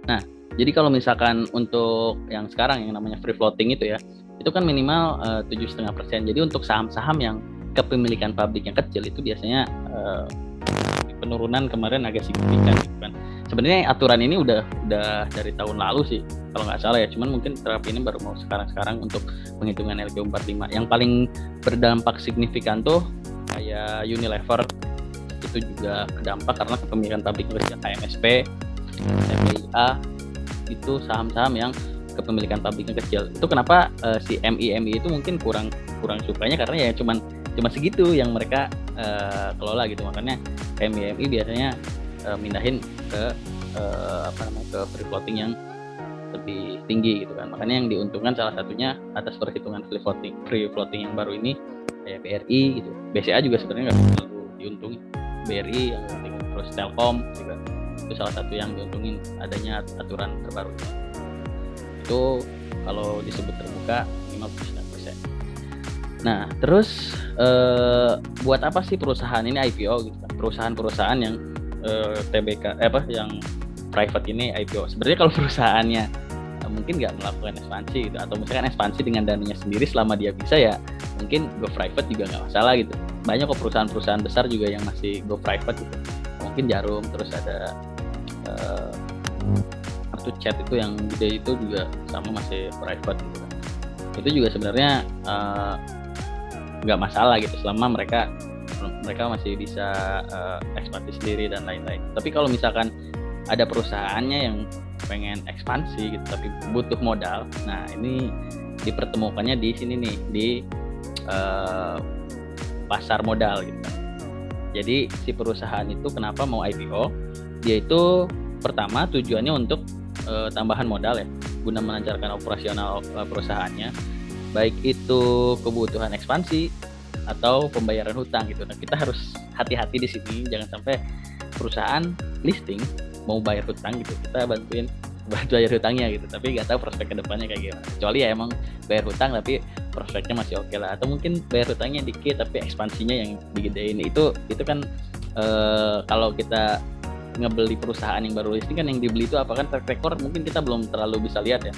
Nah, jadi kalau misalkan untuk yang sekarang yang namanya free floating itu ya, itu kan minimal 7,5%. Jadi untuk saham-saham yang kepemilikan publik yang kecil itu biasanya penurunan kemarin agak signifikan gitu kan. Sebenarnya aturan ini udah dari tahun lalu sih kalau nggak salah ya, cuman mungkin terapi ini baru mau sekarang untuk penghitungan LQ45. Yang paling berdampak signifikan tuh kayak Unilever, itu juga kedampak karena kepemilikan publik kecil. KMSP, MIA, itu saham-saham yang kepemilikan publiknya kecil. Itu kenapa si MI itu mungkin kurang sukanya, karena ya cuma segitu yang mereka kelola gitu. Makanya MI biasanya mindahin ke ke free floating yang lebih tinggi gitu kan. Makanya yang diuntungkan salah satunya atas perhitungan free floating yang baru ini kayak BRI gitu. BCA juga sebenarnya nggak terlalu diuntungin. BRI yang penting, terus Telkom juga itu salah satu yang diuntungin adanya aturan terbaru. Itu kalau disebut terbuka 59%. Nah, terus buat apa sih perusahaan ini IPO gitu kan? Perusahaan-perusahaan yang TBK yang private ini IPO. Sebenarnya kalau perusahaannya mungkin nggak melakukan ekspansi gitu, atau misalkan ekspansi dengan dananya sendiri selama dia bisa, ya mungkin go private juga nggak masalah gitu. Banyak kok perusahaan-perusahaan besar juga yang masih go private gitu. Mungkin Jarum, terus ada kartu chat itu yang gede itu juga sama masih private gitu kan. Itu juga sebenarnya nggak masalah gitu selama mereka masih bisa ekspansi sendiri dan lain-lain. Tapi kalau misalkan ada perusahaannya yang pengen ekspansi gitu tapi butuh modal, nah ini dipertemukannya di sini nih, di pasar modal gitu. Jadi si perusahaan itu kenapa mau IPO? Dia itu pertama tujuannya untuk tambahan modal ya, guna melancarkan operasional perusahaannya, baik itu kebutuhan ekspansi atau pembayaran hutang gitu. Nah, kita harus hati-hati di sini, jangan sampai perusahaan listing mau bayar hutang gitu, kita bantu bayar hutangnya gitu, tapi nggak tahu prospek kedepannya kayak gimana. Kecuali ya emang bayar hutang tapi prospeknya masih oke lah, atau mungkin bayar hutangnya dikit tapi ekspansinya yang digedein. Itu kan kalau kita ngebeli perusahaan yang baru listing kan, yang dibeli itu apa kan track record mungkin kita belum terlalu bisa lihat ya.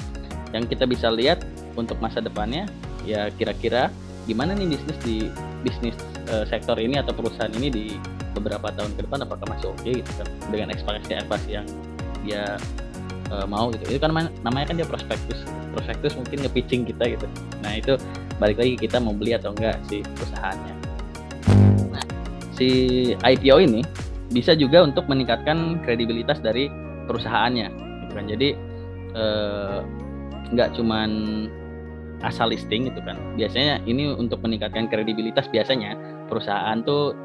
Yang kita bisa lihat untuk masa depannya ya, kira-kira gimana nih bisnis sektor ini atau perusahaan ini di beberapa tahun ke depan, apakah masih oke gitu kan, dengan ekspansi yang dia mau gitu. Itu kan namanya kan dia prospektus mungkin nge-pitching kita gitu. Nah, itu balik lagi kita mau beli atau enggak si perusahaannya. Nah, si IPO ini bisa juga untuk meningkatkan kredibilitas dari perusahaannya gitu kan. Jadi nggak cuman asal listing gitu kan. Biasanya ini untuk meningkatkan kredibilitas, biasanya perusahaan tuh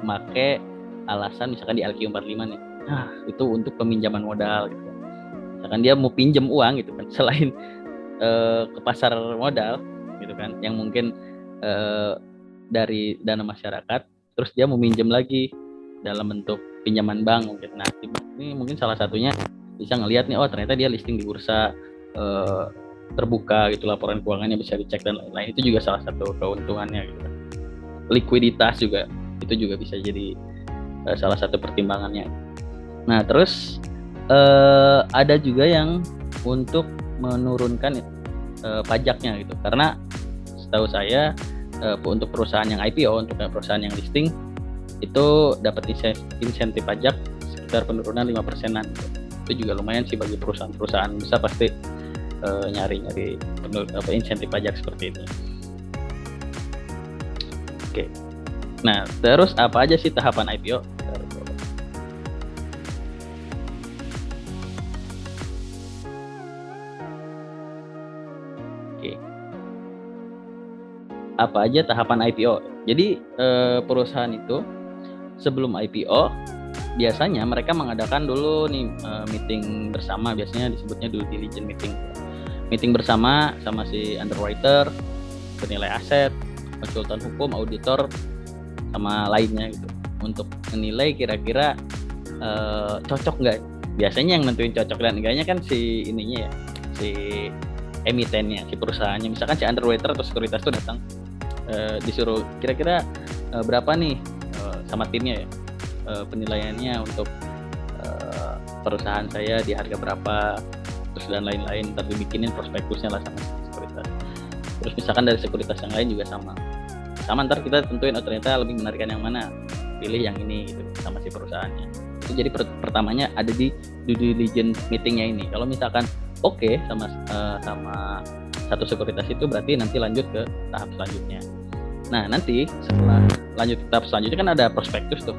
make alasan misalkan di LQ45 nih, nah itu untuk peminjaman modal gitu kan. Misalkan dia mau pinjam uang gitu kan, selain ke pasar modal gitu kan, yang mungkin dari dana masyarakat, terus dia mau minjem lagi dalam bentuk pinjaman bank mungkin. Nah, ini mungkin salah satunya bisa ngelihat nih, oh ternyata dia listing di bursa terbuka gitu, laporan keuangannya bisa dicek dan lain-lain. Itu juga salah satu keuntungannya gitu. Likuiditas juga itu juga bisa jadi salah satu pertimbangannya. Nah, terus ada juga yang untuk menurunkan pajaknya gitu, karena setahu saya untuk perusahaan yang IPO, untuk perusahaan yang listing itu dapat insentif pajak sekitar penurunan 5%-an gitu. Itu juga lumayan sih bagi perusahaan besar, pasti nyari insentif pajak seperti ini. Oke. Nah, terus apa aja sih tahapan IPO? Oke. Apa aja tahapan IPO? Jadi perusahaan itu sebelum IPO biasanya mereka mengadakan dulu nih meeting bersama, biasanya disebutnya due diligence meeting bersama sama si underwriter, penilai aset, konsultan hukum, auditor, sama lainnya gitu, untuk menilai kira-kira cocok nggak. Biasanya yang nentuin cocok dan enggaknya kan si ininya ya, si emitennya, si perusahaannya. Misalkan si underwriter atau sekuritas itu datang, disuruh kira-kira berapa nih sama timnya ya penilaiannya untuk perusahaan saya di harga berapa, terus dan lain-lain, tapi bikinin prospektusnya lah sama sekuritas. Terus misalkan dari sekuritas yang lain juga sama ntar kita tentuin ternyata lebih menarikkan yang mana, pilih yang ini gitu sama si perusahaannya. Itu jadi pertamanya ada di due diligence meetingnya ini. Kalau misalkan oke sama satu sekuritas itu, berarti nanti lanjut ke tahap selanjutnya. Nah, nanti setelah lanjut ke tahap selanjutnya kan ada prospektus tuh.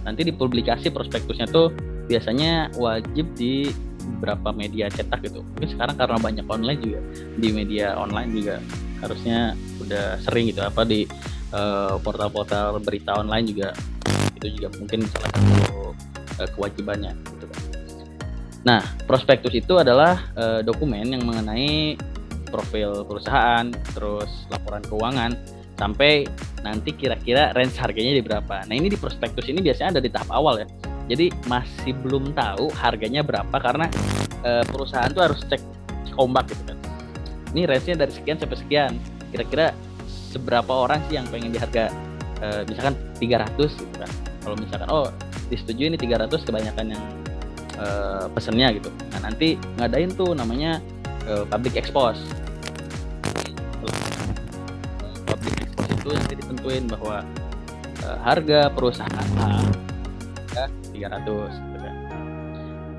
Nanti dipublikasi prospektusnya tuh biasanya wajib di beberapa media cetak gitu. Mungkin sekarang karena banyak online juga, di media online juga harusnya udah sering gitu, apa di portal-portal berita online juga, itu juga mungkin salah satu kewajibannya gitu kan. Nah, prospektus itu adalah dokumen yang mengenai profil perusahaan, terus laporan keuangan, sampai nanti kira-kira range harganya di berapa. Nah, ini di prospektus ini biasanya ada di tahap awal ya. Jadi masih belum tahu harganya berapa, karena perusahaan tuh harus cek ombak gitu kan. Ini range-nya dari sekian sampai sekian. Kira-kira seberapa orang sih yang pengen di harga misalkan 300 gitu kan. Kalau misalkan disetujui ini 300, kebanyakan yang pesennya gitu. Nah, nanti ngadain tuh namanya public expose. Public expose itu nanti ditentuin bahwa harga perusahaan A 300 gitu kan.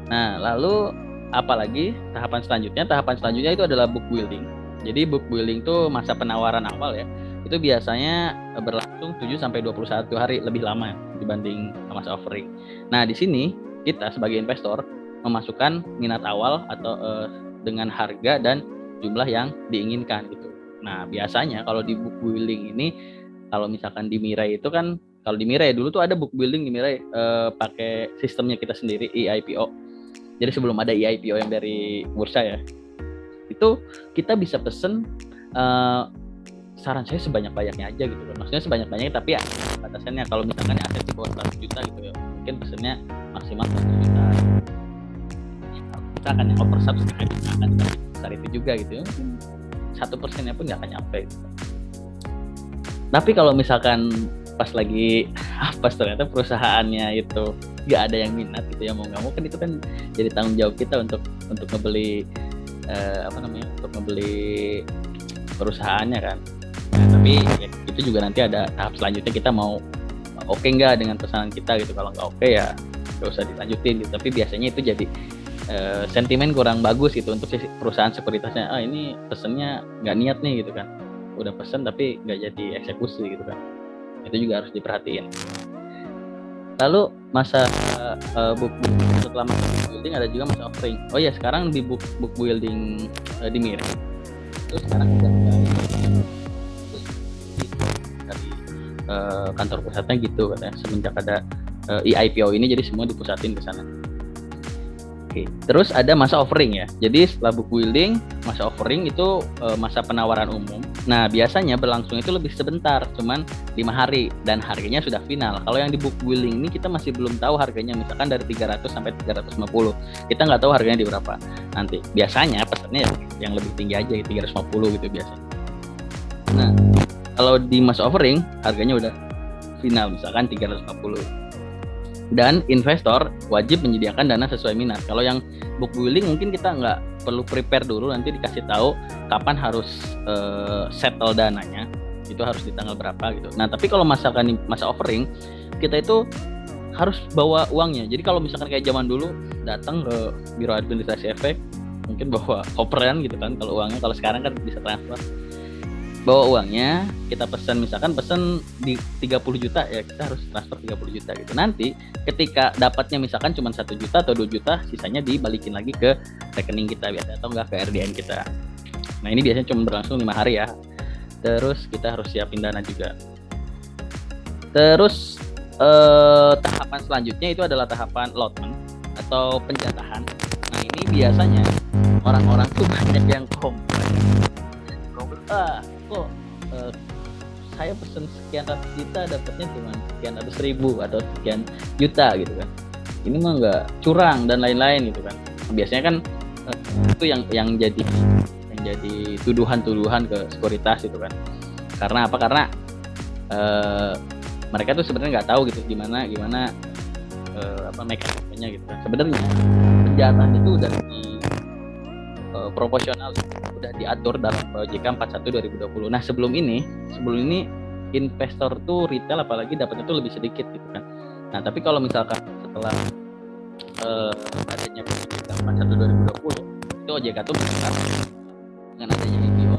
Nah, lalu apalagi tahapan selanjutnya? Tahapan selanjutnya itu adalah book building. Jadi book building itu masa penawaran awal ya. Itu biasanya berlangsung 7 sampai 21 hari, lebih lama dibanding masa offering. Nah, di sini kita sebagai investor memasukkan minat awal atau dengan harga dan jumlah yang diinginkan gitu. Nah, biasanya kalau di book building ini, kalau misalkan di Mirai itu kan, kalau di Mirai dulu tuh ada book building di Mirai pakai sistemnya kita sendiri, eIPO. Jadi sebelum ada eIPO yang dari bursa ya, itu kita bisa pesen saran saya sebanyak-banyaknya aja gitu. Maksudnya sebanyak-banyaknya, tapi ya batasannya. Kalau misalkan aset di bawah 100 juta gitu ya, mungkin pesennya maksimal 100 juta. Kita akan yang oversubscribe akan besar itu juga gitu ya. 1%-nya pun nggak akan nyampe gitu. Tapi kalau misalkan pas lagi ternyata perusahaannya itu nggak ada yang minat gitu ya, mau nggak mau kan itu kan jadi tanggung jawab kita untuk ngebeli untuk ngebeli perusahaannya kan. Nah, tapi ya, itu juga nanti ada tahap selanjutnya, kita mau oke nggak dengan pesanan kita gitu. Kalau nggak oke ya nggak usah dilanjutin gitu. Tapi biasanya itu jadi sentimen kurang bagus gitu untuk perusahaan sekuritasnya. Ini pesennya nggak niat nih gitu kan, udah pesen tapi nggak jadi eksekusi gitu kan. Itu juga harus diperhatiin. Lalu masa book building, setelah masa book building ada juga masa offering. Oh ya, sekarang di book building di Mirai itu sekarang udah dari kantor pusatnya gitu katanya, semenjak ada eIPO ini jadi semua dipusatin ke sana. Oke, terus ada masa offering ya. Jadi setelah book building, masa offering itu masa penawaran umum. Nah, biasanya berlangsung itu lebih sebentar, cuman 5 hari dan harganya sudah final. Kalau yang di book building ini kita masih belum tahu harganya, misalkan dari 300 sampai 350. Kita nggak tahu harganya di berapa nanti. Biasanya pesannya yang lebih tinggi aja, 350 gitu biasanya. Nah, kalau di masa offering harganya udah final, misalkan 350. Dan investor wajib menyediakan dana sesuai minat. Kalau yang book building mungkin kita nggak perlu prepare dulu, nanti dikasih tahu kapan harus settle dananya, itu harus di tanggal berapa gitu. Nah, tapi kalau masa offering, kita itu harus bawa uangnya. Jadi kalau misalkan kayak zaman dulu datang ke Biro Administrasi Efek, mungkin bawa koperan gitu kan kalau uangnya. Kalau sekarang kan bisa transfer. Bawa uangnya, kita pesan di 30 juta ya, kita harus transfer 30 juta gitu. Nanti ketika dapatnya misalkan cuma 1 juta atau 2 juta, sisanya dibalikin lagi ke rekening kita biasa, atau enggak ke RDN kita. Nah, ini biasanya cuma berlangsung 5 hari ya. Terus kita harus siapin dana juga. Terus tahapan selanjutnya itu adalah tahapan allotment atau penjatahan. Nah, ini biasanya orang-orang tuh banyak yang komplain. Kok saya pesen sekian ratus juta dapatnya cuma sekian ratus ribu atau sekian juta gitu kan. Ini mah nggak, curang dan lain-lain gitu kan. Biasanya kan itu yang jadi tuduhan-tuduhan ke sekuritas gitu kan. Karena apa? Karena mereka tuh sebenarnya nggak tahu gitu gimana mekanismenya gitu kan. Sebenarnya penjatahan itu udah proporsional, udah diatur dalam OJK 41 2020. Nah sebelum ini investor tuh retail apalagi dapatnya tuh lebih sedikit gitu kan. Nah tapi kalau misalkan setelah adanya OJK 41 2020 itu OJK tuh mencatat dengan adanya IPO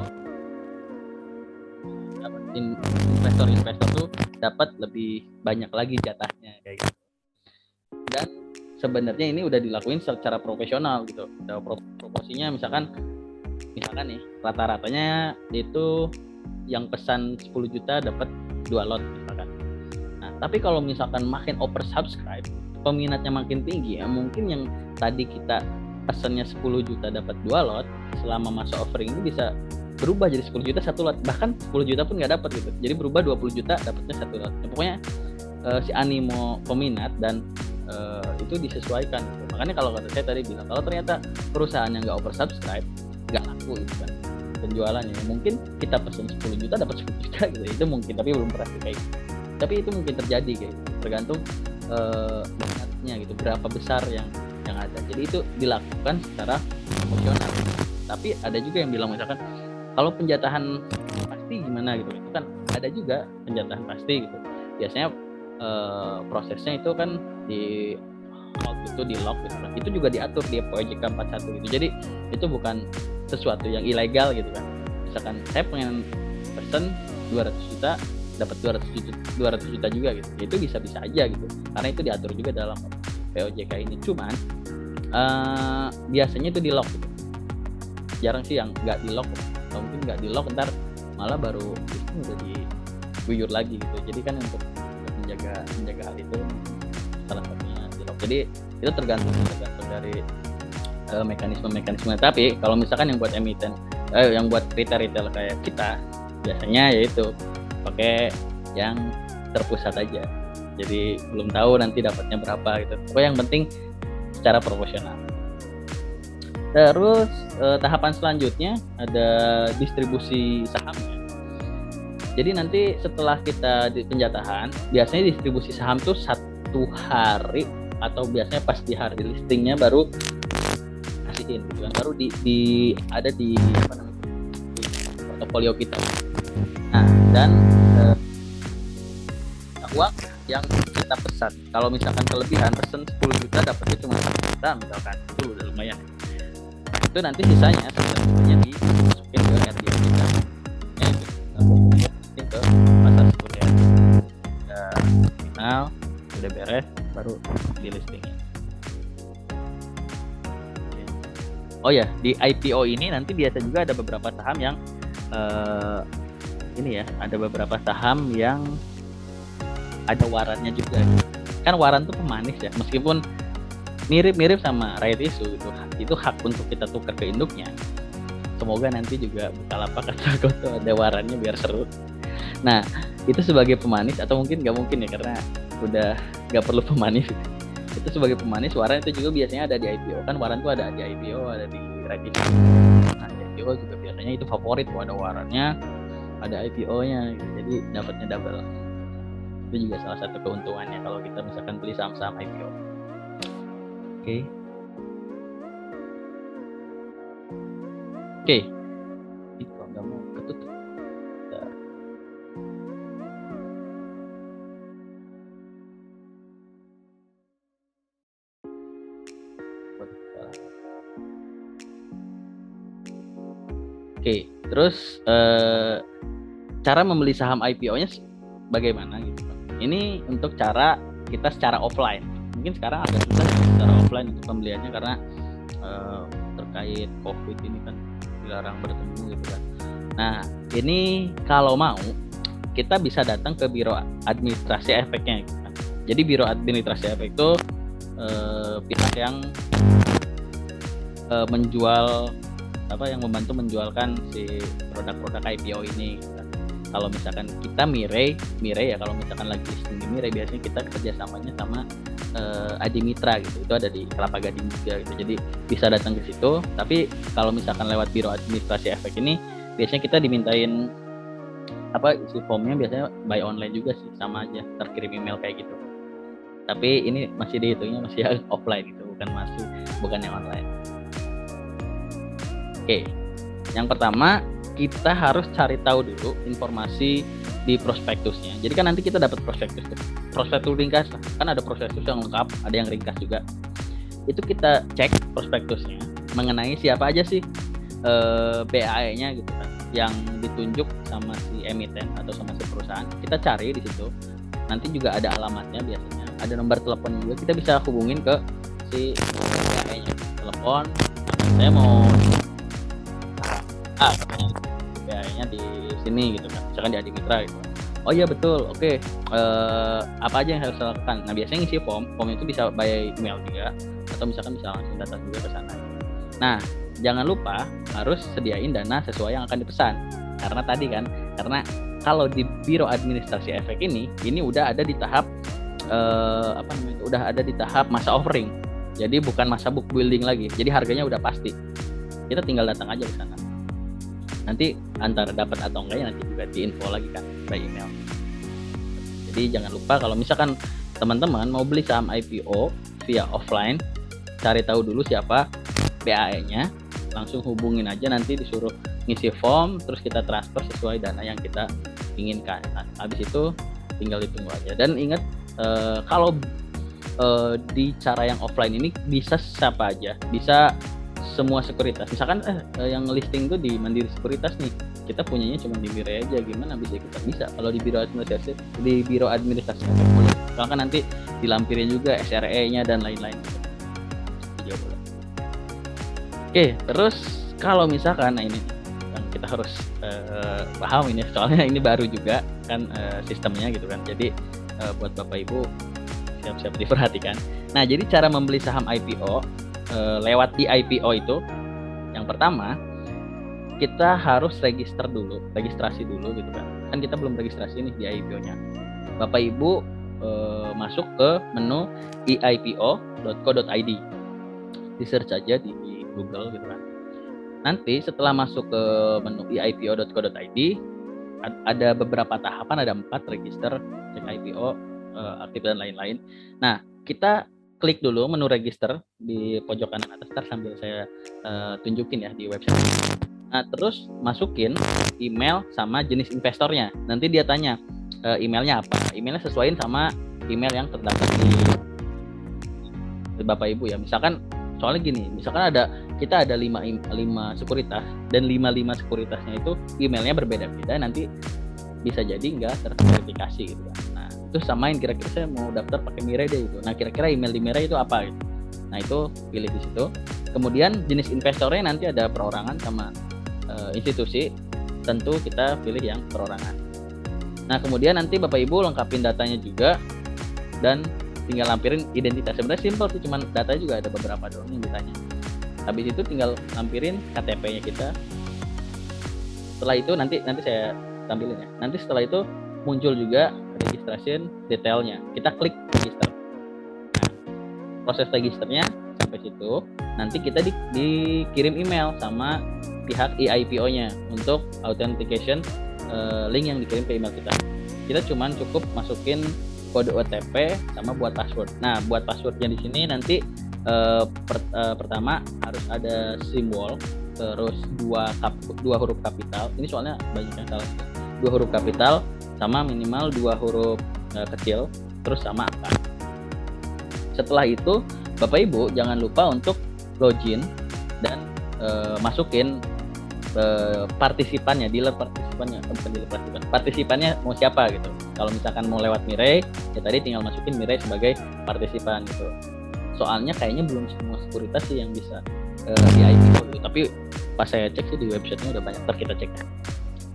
investor tuh dapat lebih banyak lagi jatahnya kayak gitu. Dan sebenarnya ini udah dilakuin secara profesional gitu. Proporsinya misalkan nih rata-ratanya itu yang pesan 10 juta dapat 2 lot misalkan. Nah, tapi kalau misalkan makin oversubscribe, peminatnya makin tinggi ya, mungkin yang tadi kita pesannya 10 juta dapat 2 lot, selama masa offering ini bisa berubah jadi 10 juta 1 lot, bahkan 10 juta pun nggak dapat gitu. Jadi berubah 20 juta dapatnya 1 lot. Ya, pokoknya si animo peminat dan itu disesuaikan gitu. Makanya kalau kata saya tadi bilang, kalau ternyata perusahaan yang nggak oversubscribe nggak laku gitu kan penjualannya, mungkin kita pesan 10 juta dapat 10 juta gitu, itu mungkin, tapi belum pernah kayak gitu. Tapi itu mungkin terjadi kayak gitu, tergantung minatnya gitu, berapa besar yang ada. Jadi itu dilakukan secara proporsional. Tapi ada juga yang bilang misalkan kalau penjatahan pasti gimana gitu, itu kan ada juga penjatahan pasti gitu. Biasanya prosesnya itu kan di hold itu, di lock gitu kan. Itu juga diatur di OJK 41 gitu. Jadi itu bukan sesuatu yang ilegal gitu kan. Misalkan saya pengen pesen 200 juta dapat 200 juta juga gitu. Itu bisa-bisa aja gitu. Karena itu diatur juga dalam POJK ini. Cuman biasanya itu di lock gitu. Jarang sih yang nggak di lock. Atau mungkin nggak di lock ntar malah baru itu udah diguyur lagi gitu. Jadi kan untuk menjaga hal itu salah satunya di lock. Jadi itu tergantung dari mekanisme. Tapi kalau misalkan yang buat emiten, yang buat retail kayak kita, biasanya yaitu pakai yang terpusat aja. Jadi belum tahu nanti dapatnya berapa gitu. Pokoknya yang penting secara proporsional. Terus tahapan selanjutnya ada distribusi sahamnya. Jadi nanti setelah kita di penjatahan, biasanya distribusi saham tuh 1 hari atau biasanya pas di hari listingnya baru kasihin gitu kan, baru ada di portofolio kita. Nah, dan uang yang kita pesan, kalau misalkan kelebihan pesan 10 juta dapatnya cuma 1 juta misalkan, itu udah lumayan. Itu nanti sisanya sebenarnya dimasukin ke RDA kita, ke pasar sekunder. Final udah beres baru di listingnya. Oh ya, di IPO ini nanti biasa juga ada beberapa saham yang ada beberapa saham yang ada warannya juga. Kan waran tuh pemanis ya, meskipun mirip-mirip sama right issue gitu. Itu hak untuk kita tukar ke induknya. Semoga nanti juga Bukalapak atau Goto ada warannya biar seru. Nah, itu sebagai pemanis, atau mungkin nggak mungkin ya karena udah nggak perlu pemanis. Itu sebagai pemanis, waran itu juga biasanya ada di IPO. Kan waran tuh ada di IPO, ada di right issue. Nah, di IPO juga biasanya itu favorit tuh, ada warannya, ada IPO-nya gitu. Jadi dapatnya double. Itu juga salah satu keuntungannya kalau kita misalkan beli saham-saham IPO. Oke. Itu nggak mau ketutup. Oke, terus cara membeli saham IPO-nya bagaimana gitu? Ini untuk cara kita secara offline. Mungkin sekarang agak susah secara offline untuk pembeliannya karena terkait COVID ini kan dilarang bertemu gitu kan. Nah, ini kalau mau kita bisa datang ke Biro Administrasi Efeknya gitu kan. Jadi Biro Administrasi Efek itu pihak yang yang membantu menjualkan si produk-produk IPO ini gitu kan. Kalau misalkan kita Mirai ya, kalau misalkan lagi listing di Mirai biasanya kita kerjasamanya sama Adi Mitra gitu, itu ada di Kelapa Gading juga gitu. Jadi bisa datang ke situ. Tapi kalau misalkan lewat Biro Administrasi Efek ini biasanya kita dimintain isi formnya biasanya by online juga sih, sama aja terkirim email kayak gitu. Tapi ini masih dihitungnya masih yang offline gitu, bukan yang online. Oke, yang pertama kita harus cari tahu dulu informasi di prospektusnya. Jadi kan nanti kita dapat prospektus ringkas, kan ada prospektus yang lengkap, ada yang ringkas juga. Itu kita cek prospektusnya mengenai siapa aja sih BAE-nya gitu kan, yang ditunjuk sama si emiten atau sama si perusahaan. Kita cari di situ. Nanti juga ada alamatnya biasanya, ada nomor telepon juga. Kita bisa hubungin ke si BAE-nya, telepon. Saya mau BAE-nya di sini gitu kan, misalkan di Adi Mitra gitu. Oh iya betul, oke. Apa aja yang harus saya lakukan? Nah biasanya ngisi form itu bisa by email juga, atau misalkan bisa langsung datang juga ke sana. Nah jangan lupa harus sediain dana sesuai yang akan dipesan, karena tadi kan, karena kalau di Biro Administrasi Efek ini udah ada di tahap udah ada di tahap masa offering, jadi bukan masa book building lagi, jadi harganya udah pasti, kita tinggal datang aja ke sana. Nanti antara dapat atau enggaknya nanti juga diinfo lagi kan by email. Jadi jangan lupa kalau misalkan teman-teman mau beli saham IPO via offline, cari tahu dulu siapa BAE-nya, langsung hubungin aja, nanti disuruh ngisi form, terus kita transfer sesuai dana yang kita inginkan. Nah, habis itu tinggal ditunggu aja. Dan ingat kalau di cara yang offline ini bisa siapa aja, bisa semua sekuritas. Misalkan yang listing tuh di Mandiri Sekuritas nih, kita punyanya cuma di Mirai aja, gimana bisa kita bisa? Kalau di Biro Administrasi boleh. Misalkan nanti dilampirin juga SRE-nya dan lain-lain. Oke, terus kalau misalkan, nah ini yang kita harus paham ini, soalnya ini baru juga kan sistemnya gitu kan. Jadi buat Bapak Ibu siap-siap diperhatikan. Nah, jadi cara membeli saham IPO lewat di IPO itu, yang pertama kita harus registrasi dulu gitu kan. Kan kita belum registrasi nih di IPO-nya. Bapak Ibu masuk ke menu eipo.co.id, di search aja di Google gitu kan. Nanti setelah masuk ke menu eipo.co.id, ada beberapa tahapan, ada 4, register, cek IPO, aktif dan lain-lain. Nah, kita klik dulu menu register di pojok kanan atas, sambil saya tunjukin ya di website. Nah, terus masukin email sama jenis investornya. Nanti dia tanya emailnya apa. Emailnya sesuaiin sama email yang terdapat di Bapak Ibu ya. Misalkan soalnya gini, misalkan kita ada 5 sekuritas, dan 5 sekuritasnya itu emailnya berbeda-beda, nanti bisa jadi nggak terverifikasi gitu kan. Nah, itu samain, kira-kira saya mau daftar pakai Mirai deh itu. Nah, kira-kira email di Mirai itu apa gitu. Nah, itu pilih di situ. Kemudian jenis investornya nanti ada perorangan sama institusi. Tentu kita pilih yang perorangan. Nah, kemudian nanti Bapak Ibu lengkapin datanya juga dan tinggal lampirin identitas. Sebenarnya simpel sih, cuman datanya juga ada beberapa doang yang ditanya. Habis itu tinggal lampirin KTP-nya kita. Setelah itu nanti saya tampilin ya. Nanti setelah itu muncul juga registration detailnya. Kita klik register. Nah, proses registernya sampai situ. Nanti kita dikirim email sama pihak EIPO-nya untuk authentication link yang dikirim ke email kita. Kita cuman cukup masukin kode OTP sama buat password. Nah, buat passwordnya di sini nanti pertama harus ada simbol, terus dua huruf kapital. Ini soalnya banyak yang salah. 2 huruf kapital sama minimal 2 huruf kecil, terus sama angka. Setelah itu Bapak Ibu jangan lupa untuk login dan masukin partisipannya, partisipannya mau siapa gitu. Kalau misalkan mau lewat Mirai, ya tadi tinggal masukin Mirai sebagai partisipan gitu. Soalnya kayaknya belum semua sekuritas sih yang bisa di IPO gitu. Tapi pas saya cek sih di websitenya udah banyak. Ntar kita cek.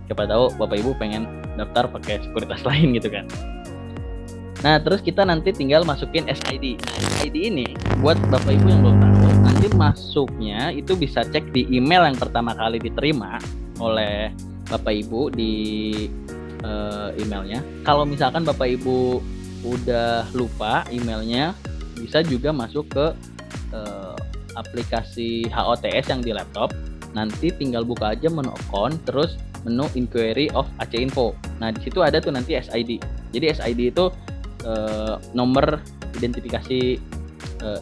Siapa tahu Bapak Ibu pengen daftar pakai sekuritas lain gitu kan. Nah, terus kita nanti tinggal masukin SID. Nah, SID ini buat Bapak Ibu yang belum tahu, nanti masuknya itu bisa cek di email yang pertama kali diterima oleh Bapak Ibu di emailnya. Kalau misalkan Bapak Ibu udah lupa emailnya, bisa juga masuk ke aplikasi HOTS yang di laptop. Nanti tinggal buka aja menu account, terus menu inquiry of AC Info. Nah, di situ ada tuh nanti SID. Jadi SID itu nomor identifikasi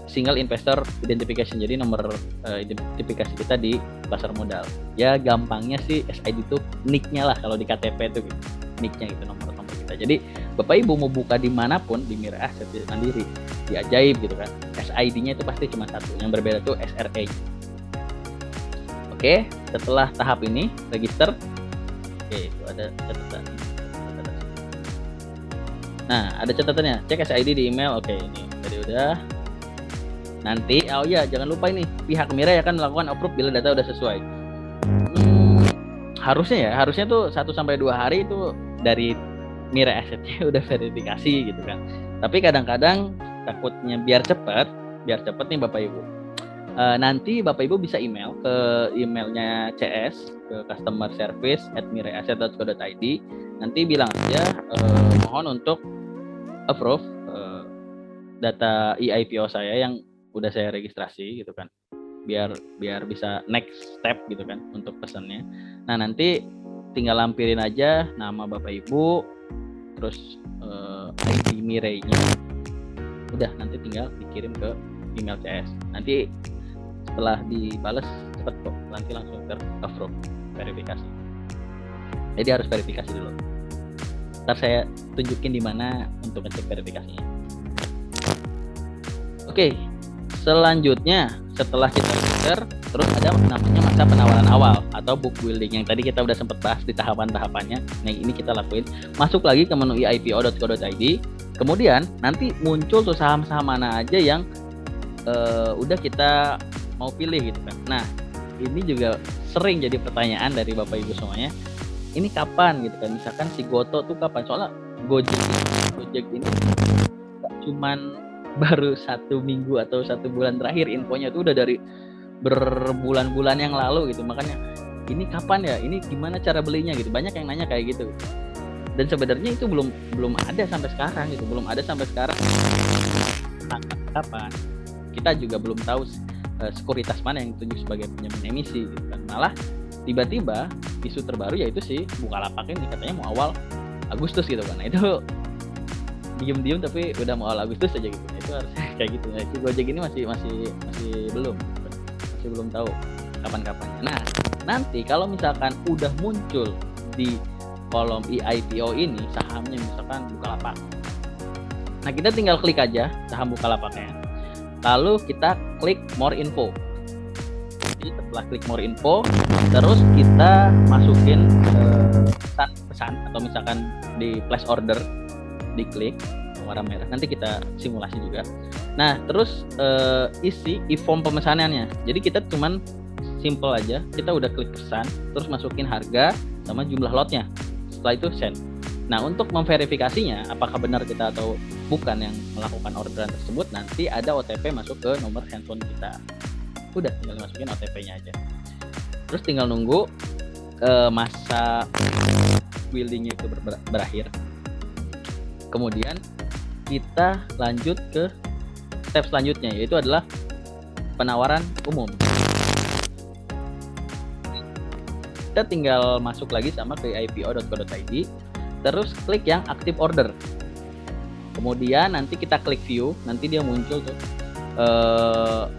single investor identification, jadi nomor identifikasi kita di pasar modal. Ya gampangnya sih SID itu nick-nya lah kalau di KTP itu gitu. Nick-nya itu nomor kita. Jadi Bapak Ibu mau buka dimanapun di Mirai Aset, di Mandiri, di Ajaib gitu kan, SID-nya itu pasti cuma satu, yang berbeda tuh SRA. Oke, setelah tahap ini register, oke itu ada catatan. Nah ada catatannya, cek SID di email. Oke ini tadi udah. Nanti, oh ya jangan lupa ini, pihak Mirai akan melakukan approve bila data udah sesuai. Harusnya tuh 1-2 hari itu dari Mirai Asetnya udah verifikasi gitu kan. Tapi kadang-kadang takutnya biar cepat nih Bapak Ibu. Nanti Bapak Ibu bisa email ke emailnya CS, ke customer service @miraiaset.co.id. Nanti bilang aja mohon untuk approve data eIPO saya yang udah saya registrasi gitu kan, biar bisa next step gitu kan untuk pesannya. Nah nanti tinggal lampirin aja nama Bapak Ibu, terus ID Mirai-nya, udah nanti tinggal dikirim ke email CS. Nanti setelah dibales cepet kok, nanti langsung ter-approve verifikasi. Jadi harus verifikasi dulu. Ntar saya tunjukin di mana untuk ngecek verifikasinya. Oke. Selanjutnya setelah kita register, terus ada namanya masa penawaran awal atau book building yang tadi kita udah sempat bahas di tahapan-tahapannya. Nah ini kita lakuin, masuk lagi ke menu eipo.co.id. Kemudian nanti muncul tuh saham-saham mana aja yang udah kita mau pilih gitu kan. Nah ini juga sering jadi pertanyaan dari Bapak Ibu semuanya. Ini kapan gitu kan? Misalkan si Goto tuh kapan? Soalnya Gojek ini gak cuman baru 1 minggu atau 1 bulan terakhir, infonya tuh udah dari berbulan-bulan yang lalu gitu. Makanya ini kapan ya, ini gimana cara belinya gitu, banyak yang nanya kayak gitu. Dan sebenarnya itu belum ada sampai sekarang gitu, kapan kita juga belum tahu sekuritas mana yang ditunjuk sebagai penjamin emisi gitu kan. Malah tiba-tiba isu terbaru yaitu si Bukalapak ini katanya mau awal Agustus gitu kan. Nah itu diem tapi udah mau awal Agustus aja gitu. Nah, itu harus kayak gitu. Nah, si Gojek ini masih belum tahu kapan-kapannya. Nah, nanti kalau misalkan udah muncul di kolom eIPO ini sahamnya misalkan Bukalapak. Nah, kita tinggal klik aja saham Bukalapaknya. Lalu kita klik more info. Jadi setelah klik more info, terus kita masukin pesan atau misalkan di place order, diklik warna merah, nanti kita simulasi juga. Nah terus isi e-form pemesanannya, jadi kita cuman simple aja, kita udah klik pesan, terus masukin harga sama jumlah lotnya, setelah itu send. Nah untuk memverifikasinya apakah benar kita atau bukan yang melakukan orderan tersebut, nanti ada OTP masuk ke nomor handphone kita, udah tinggal masukin OTP-nya aja, terus tinggal nunggu masa building-nya itu berakhir. Kemudian kita lanjut ke step selanjutnya, yaitu adalah penawaran umum. Kita tinggal masuk lagi sama ke eipo.co.id, terus klik yang active order. Kemudian nanti kita klik view, nanti dia muncul tuh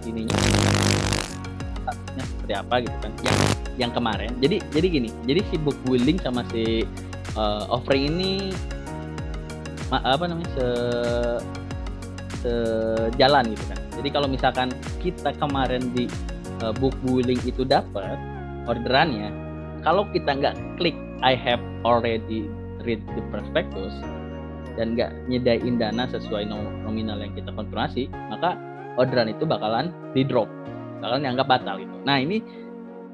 ininya seperti apa gitu kan, yang kemarin. Jadi gini, jadi si book building sama si offering ini sejalan gitu kan. Jadi kalau misalkan kita kemarin di book building itu dapat orderannya, kalau kita nggak klik I have already read the prospectus dan nggak nyedain dana sesuai nominal yang kita konfirmasi, maka orderan itu bakalan di drop, bakalan dianggap batal gitu. Nah ini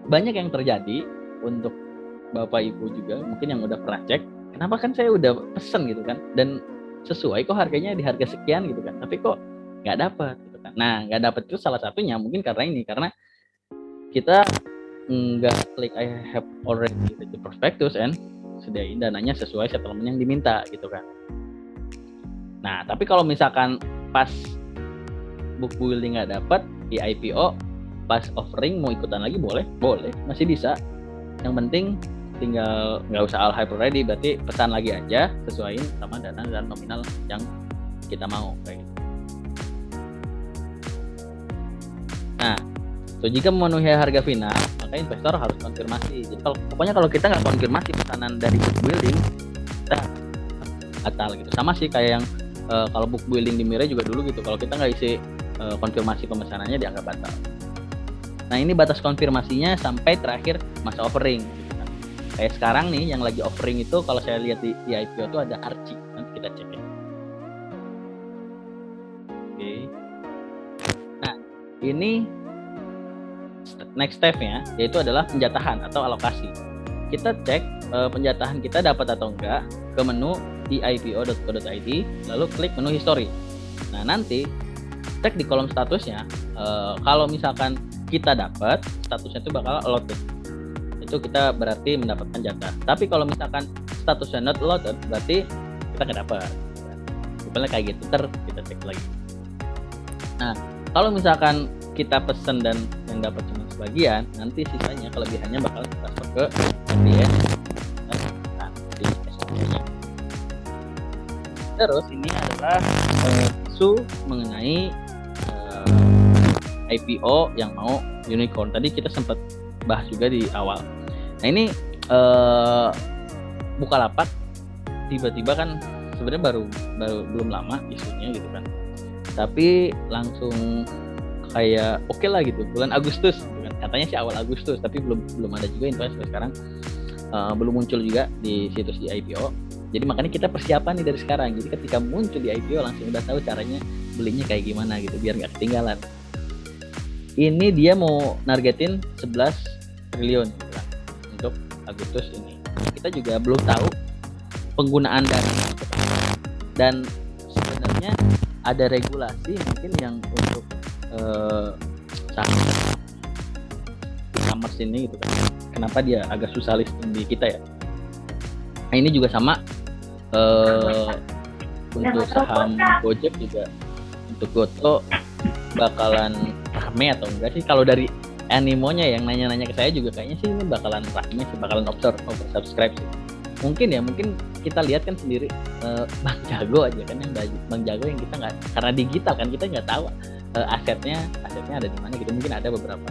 banyak yang terjadi untuk Bapak Ibu juga mungkin yang udah pernah cek, kenapa kan saya udah pesen gitu kan, dan sesuai kok harganya di harga sekian gitu kan, tapi kok nggak dapat gitu kan. Nah nggak dapat itu salah satunya mungkin karena kita nggak klik I have already read the prospectus and sediain dananya sesuai settlement yang diminta gitu kan. Nah tapi kalau misalkan pas book building nggak dapat di IPO, pas offering mau ikutan lagi boleh masih bisa. Yang penting tinggal nggak usah all hyper ready, berarti pesan lagi aja sesuaiin sama dana dan nominal yang kita mau kayak gitu. Nah, so jika memenuhi harga final, maka investor harus konfirmasi. Jadi pokoknya kalau kita nggak konfirmasi pesanan dari book building, kita batal gitu. Sama sih kayak yang kalau book building di Mirai juga dulu gitu. Kalau kita nggak isi konfirmasi pemesanannya, dianggap batal. Nah, ini batas konfirmasinya sampai terakhir masa offering gitu kan. Kayak sekarang nih yang lagi offering itu, kalau saya lihat di IPO itu ada Archie. Nanti kita cek ya. Oke. Nah, ini next step-nya yaitu adalah penjatahan atau alokasi. Kita cek penjatahan kita dapat atau enggak ke menu di ipo.co.id, lalu klik menu history. Nah, nanti cek di kolom statusnya, kalau misalkan kita dapat, statusnya itu bakal allotted. Itu kita berarti mendapatkan jatah. Tapi kalau misalkan statusnya not allotted, berarti kita nggak dapat. Misalnya kayak gitu, kita cek lagi. Nah, kalau misalkan kita pesen dan yang dapat cuma sebagian, nanti sisanya kelebihannya bakal transfer ke klien. Terus ini adalah isu mengenai IPO yang mau unicorn. Tadi kita sempat bahas juga di awal. Nah, ini Bukalapak tiba-tiba kan sebenarnya baru belum lama isunya gitu kan. Tapi langsung kayak oke lah gitu, bulan Agustus gitu kan. Katanya sih awal Agustus, tapi belum ada juga info sampai sekarang. Belum muncul juga di situs di IPO. Jadi makanya kita persiapan nih dari sekarang. Jadi ketika muncul di IPO langsung udah tahu caranya belinya kayak gimana gitu biar nggak ketinggalan. Ini dia mau nargetin 11 triliun gitu kan, untuk Agustus ini. Kita juga belum tahu penggunaan dana, dan sebenarnya ada regulasi mungkin yang untuk e-commerce ini gitu kan. Kenapa dia agak susah listing di kita ya? Nah, ini juga sama untuk saham Gojek juga, untuk Goto bakalan rame atau enggak sih? Kalau dari animonya yang nanya-nanya ke saya juga kayaknya sih ini bakalan rame sih, bakalan oversubscribe sih. Mungkin kita lihat kan sendiri Bang Jago aja kan, yang Bang Jago yang kita nggak, karena digital kan kita nggak tahu asetnya ada di mana gitu. Mungkin ada beberapa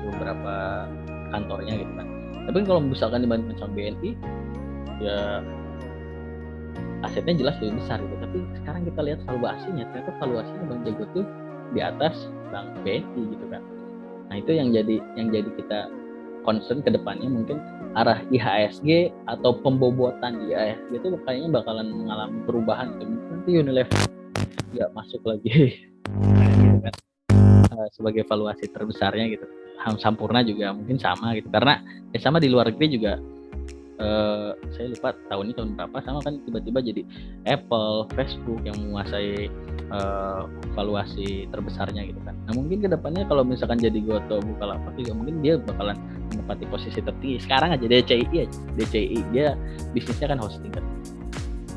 beberapa kantornya gitu kan. Tapi kalau misalkan dibandingkan sama BNI ya asetnya jelas lebih besar gitu. Tapi sekarang kita lihat valuasinya, ternyata valuasinya Bang Jago tuh di atas Bank BNI gitu kan. Nah, itu yang jadi kita concern ke depannya, mungkin arah IHSG atau pembobotan di IHSG itu kayaknya bakalan mengalami perubahan gitu. Nanti Unilever nggak masuk lagi gitu kan, sebagai valuasi terbesarnya gitu. Sampurna juga mungkin sama gitu, karena sama di luar negeri juga saya lupa tahun berapa, sama kan tiba-tiba jadi Apple, Facebook yang menguasai valuasi terbesarnya gitu kan. Nah, mungkin kedepannya kalau misalkan jadi Goto, Bukalapak juga mungkin dia bakalan menempati posisi tertinggi. Sekarang aja DCI dia bisnisnya kan hosting kan.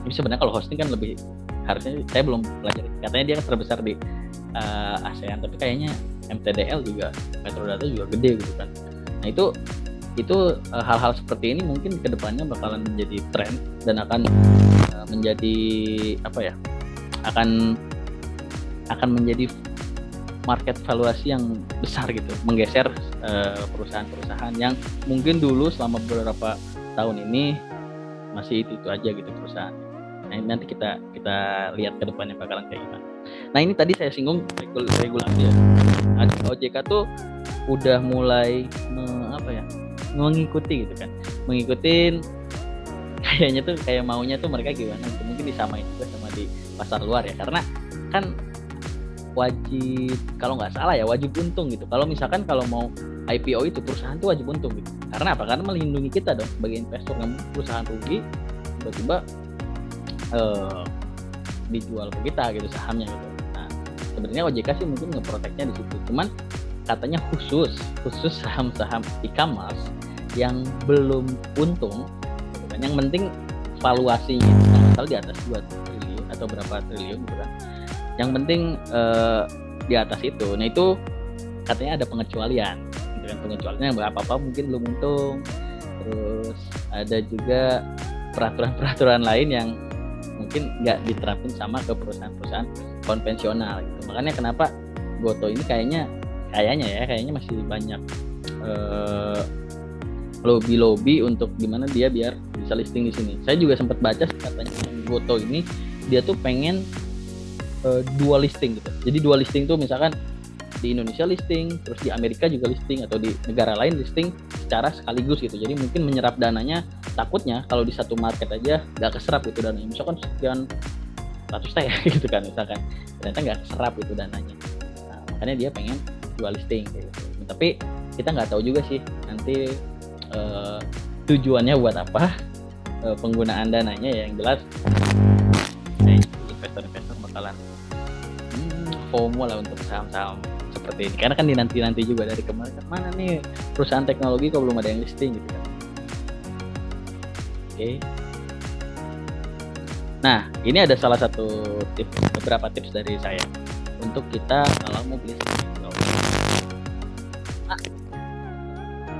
Tapi sebenarnya kalau hosting kan lebih, harusnya saya belum pelajari, katanya dia kan terbesar di ASEAN, tapi kayaknya MTDL juga, Metrodata juga gede gitu kan. Nah, itu hal-hal seperti ini mungkin kedepannya bakalan menjadi tren dan akan menjadi akan menjadi market valuasi yang besar gitu, menggeser perusahaan-perusahaan yang mungkin dulu selama beberapa tahun ini masih itu aja gitu perusahaan. Nah, nanti kita lihat ke depannya bakalan kayak gimana. Nah, ini tadi saya singgung regulasi ya. OJK tuh udah mulai mengikuti gitu kan, mengikutin kayaknya tuh kayak maunya tuh mereka gimana gitu. Mungkin disamain juga sama di pasar luar ya, karena kan wajib, kalau nggak salah ya wajib untung gitu. Kalau misalkan kalau mau IPO itu perusahaan tuh wajib untung gitu. Karena apa? Karena melindungi kita dong sebagai investor. Nggak mungkin perusahaan rugi tiba-tiba dijual ke kita gitu sahamnya gitu. Nah, sebenarnya OJK sih mungkin ngeproteknya di situ. Cuman katanya khusus saham-saham e-commerce yang belum untung gitu kan. Yang penting valuasinya misal di atas 2 triliun atau berapa triliun gitu kan. Yang penting di atas itu. Nah, itu katanya ada pengecualian gitu kan. Pengecualiannya apa mungkin belum untung. Terus ada juga peraturan lain yang mungkin nggak diterapin sama ke perusahaan-perusahaan konvensional gitu. Makanya kenapa Goto ini kayaknya masih banyak lobby untuk gimana dia biar bisa listing di sini. Saya juga sempat baca katanya Goto ini dia tuh pengen dual listing gitu. Jadi dual listing tuh misalkan di Indonesia listing, terus di Amerika juga listing, atau di negara lain listing secara sekaligus gitu. Jadi mungkin menyerap dananya, takutnya kalau di satu market aja nggak keserap gitu dananya. Misalkan sekian 100 T gitu kan misalkan, ternyata nggak keserap itu dananya. Nah, makanya dia pengen dual listing gitu. Tapi kita nggak tahu juga sih nanti tujuannya buat apa, penggunaan dananya ya. Yang jelas investor-investor bakalan FOMO lah untuk saham-saham seperti ini, karena kan dinanti-nanti juga dari kemarin, mana nih perusahaan teknologi kok belum ada yang listing gitu kan. Oke. Nah, ini ada salah satu beberapa tips dari saya untuk kita kalau mau beli saham.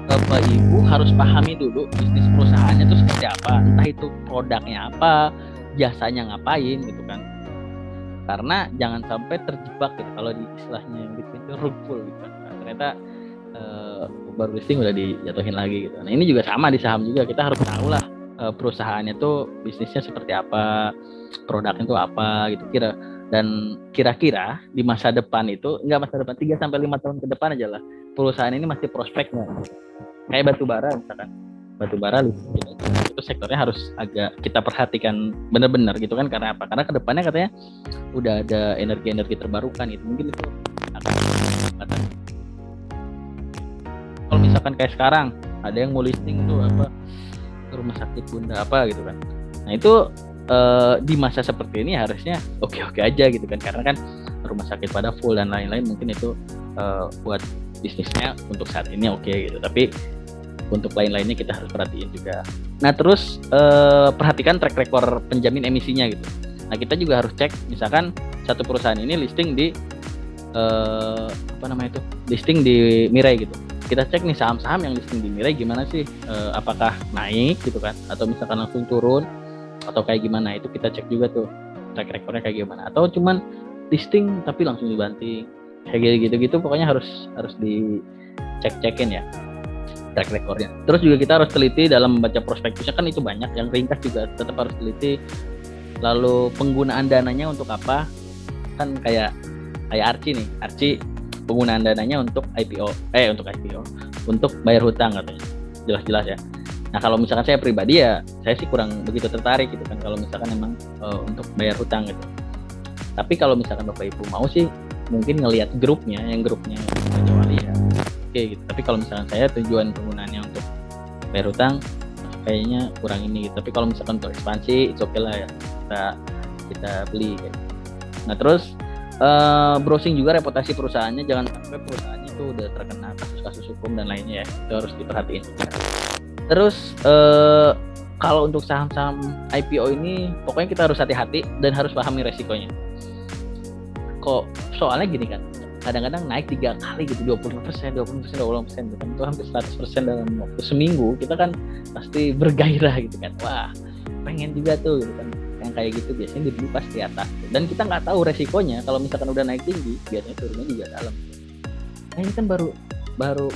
Bapak Ibu harus pahami dulu bisnis perusahaannya itu seperti apa, entah itu produknya apa, jasanya ngapain gitu kan. Karena jangan sampai terjebak gitu, kalau di istilahnya yang itu rug pull gitu kan. Nah, ternyata baru listing udah dijatuhin lagi gitu. Nah, ini juga sama di saham juga, kita harus tahu lah perusahaannya tuh bisnisnya seperti apa, produknya tuh apa gitu dan kira-kira di masa depan itu, enggak masa depan, 3 sampai 5 tahun ke depan aja lah, perusahaan ini masih prospeknya. Kayak batubara misalkan, batubara gitu. Itu sektornya harus agak kita perhatikan benar-benar gitu kan. Karena apa? Karena kedepannya katanya udah ada energi-energi terbarukan itu, mungkin itu akan kalau misalkan kayak sekarang ada yang mau listing tuh apa, rumah sakit bunda apa gitu kan. Nah itu di masa seperti ini harusnya oke-oke aja gitu kan, karena kan rumah sakit pada full dan lain-lain, mungkin itu buat bisnisnya untuk saat ini oke gitu. Tapi untuk lain-lainnya kita harus perhatiin juga. Nah terus perhatikan track record penjamin emisinya gitu. Nah kita juga harus cek, misalkan satu perusahaan ini listing di listing di Mirai gitu. Kita cek nih saham-saham yang listing di Mirai gimana sih, apakah naik gitu kan, atau misalkan langsung turun, atau kayak gimana. Itu kita cek juga tuh track recordnya kayak gimana, atau cuman listing tapi langsung dibanting kayak gitu-gitu. Pokoknya harus dicek-cekin ya track recordnya. Terus juga kita harus teliti dalam membaca prospektusnya, kan itu banyak, yang ringkas juga tetap harus teliti. Lalu penggunaan dananya untuk apa, kan kayak Archie penggunaan dananya untuk untuk bayar hutang katanya, jelas-jelas ya. Nah kalau misalkan saya pribadi ya, saya sih kurang begitu tertarik gitu kan kalau misalkan emang untuk bayar hutang gitu. Tapi kalau misalkan Bapak Ibu mau sih, mungkin ngelihat grupnya Raja Wali ya, oke gitu. Tapi kalau misalkan saya tujuan penggunaannya untuk bayar hutang, kayaknya kurang ini gitu. Tapi kalau misalkan untuk ekspansi, it's okay lah ya, kita beli gitu. Nah terus browsing juga reputasi perusahaannya, jangan sampai perusahaannya itu udah terkena kasus-kasus hukum dan lainnya ya, itu harus diperhatiin. Terus kalau untuk saham-saham IPO ini pokoknya kita harus hati-hati dan harus pahami resikonya. Kok soalnya gini kan, kadang-kadang naik 3 kali gitu, 20%, 20% gitu kan, itu hampir 100% dalam waktu seminggu. Kita kan pasti bergairah gitu kan, wah pengen juga tuh gitu kan. Yang kayak gitu biasanya dibeli pas di atas, dan kita nggak tahu resikonya. Kalau misalkan udah naik tinggi, biasanya turunnya juga dalam. Nah ini kan baru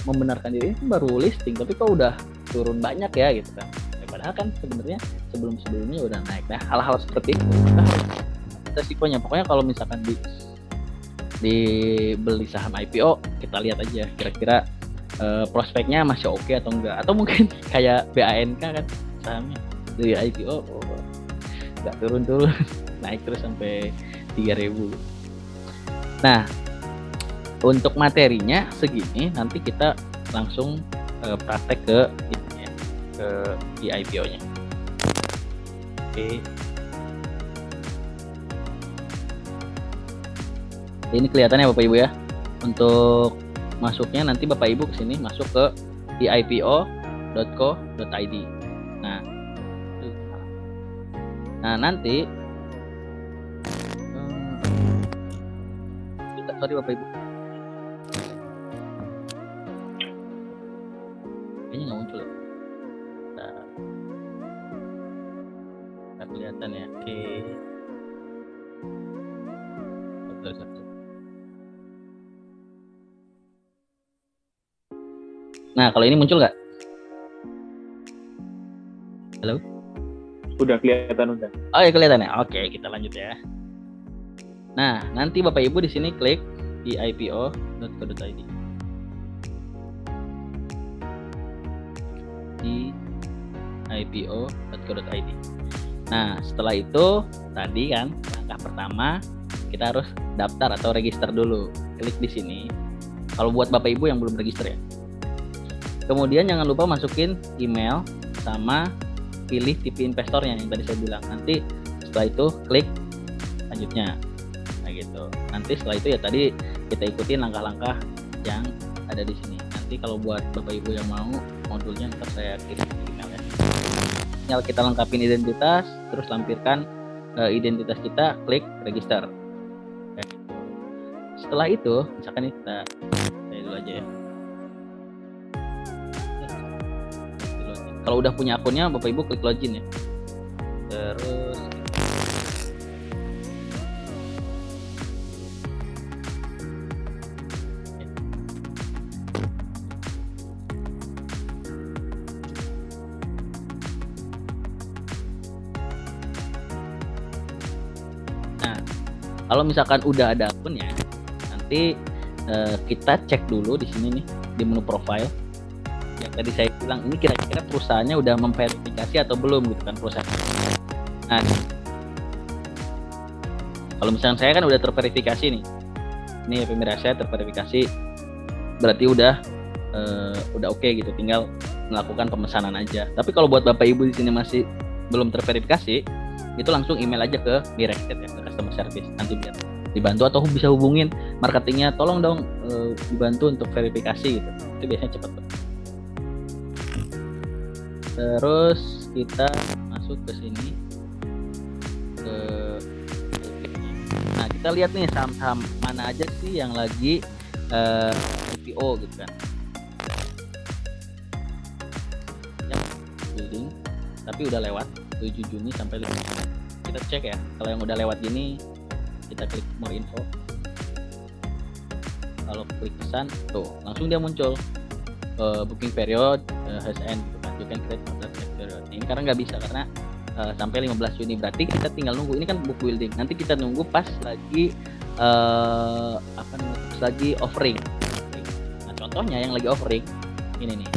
membenarkan diri, ini kan baru listing tapi kok udah turun banyak ya gitu kan. Padahal kan sebenarnya sebelumnya udah naik. Nah hal-hal seperti itu kita harus resikonya. Pokoknya kalau misalkan di beli saham IPO, kita lihat aja kira-kira prospeknya masih oke atau enggak. Atau mungkin kayak BANK kan, sahamnya dari IPO nggak turun-turun, naik terus sampai 3.000. Nah untuk materinya segini, nanti kita langsung praktek ke di IPO-nya. Oke. Ini kelihatannya Bapak Ibu ya. Untuk masuknya nanti Bapak Ibu kesini masuk ke iipo.co.id. Nah nanti sorry Bapak Ibu, kayaknya nggak muncul ya. Nggak kelihatan ya. Oke. Nah, kalau ini muncul nggak? Halo? Udah kelihatan udah. Oh ya, kelihatan ya. Oke, kita lanjut ya. Nah, nanti Bapak Ibu di sini klik di ipo.co.id. Di ipo.co.id. Nah, setelah itu tadi kan langkah pertama kita harus daftar atau register dulu. Klik di sini. Kalau buat Bapak Ibu yang belum register ya. Kemudian jangan lupa masukin email sama pilih tipe investornya yang tadi saya bilang. Nanti setelah itu klik lanjutnya. Nah gitu. Nanti setelah itu ya tadi kita ikutin langkah-langkah yang ada di sini. Nanti kalau buat Bapak Ibu yang mau modulnya ntar saya kirim di email ya. Tinggal kita lengkapin identitas, terus lampirkan identitas kita, klik register. Setelah itu, misalkan kita dulu aja ya. Kalau udah punya akunnya, Bapak Ibu klik login ya. Terus nah, kalau misalkan udah ada akunnya, nanti kita cek dulu di sini nih di menu profile. Yang tadi saya bilang ini kira-kira perusahaannya udah memverifikasi atau belum gitu kan perusahaan. Nah, kalau misalkan saya kan udah terverifikasi nih. Ini ya pemirsa, saya terverifikasi. Berarti udah oke gitu, tinggal melakukan pemesanan aja. Tapi kalau buat Bapak Ibu di sini masih belum terverifikasi, itu langsung email aja ke direct chat ya, ke customer service. Nanti biar dibantu atau bisa hubungin marketingnya, tolong dong dibantu untuk verifikasi gitu. Itu biasanya cepat. Terus kita masuk ke sini nah kita lihat nih saham-saham mana aja sih yang lagi IPO gitu kan. Yang building tapi udah lewat 7 Juni sampai 5 Juni. Kita cek ya, kalau yang udah lewat gini kita klik more info. Kalau klik pesan tuh langsung dia muncul booking period has end gitu kan. You can create another period. Ini karena nggak bisa karena sampai 15 Juni, berarti kita tinggal nunggu. Ini kan book building. Nanti kita nunggu pas lagi lagi offering. Nah, contohnya yang lagi offering ini nih.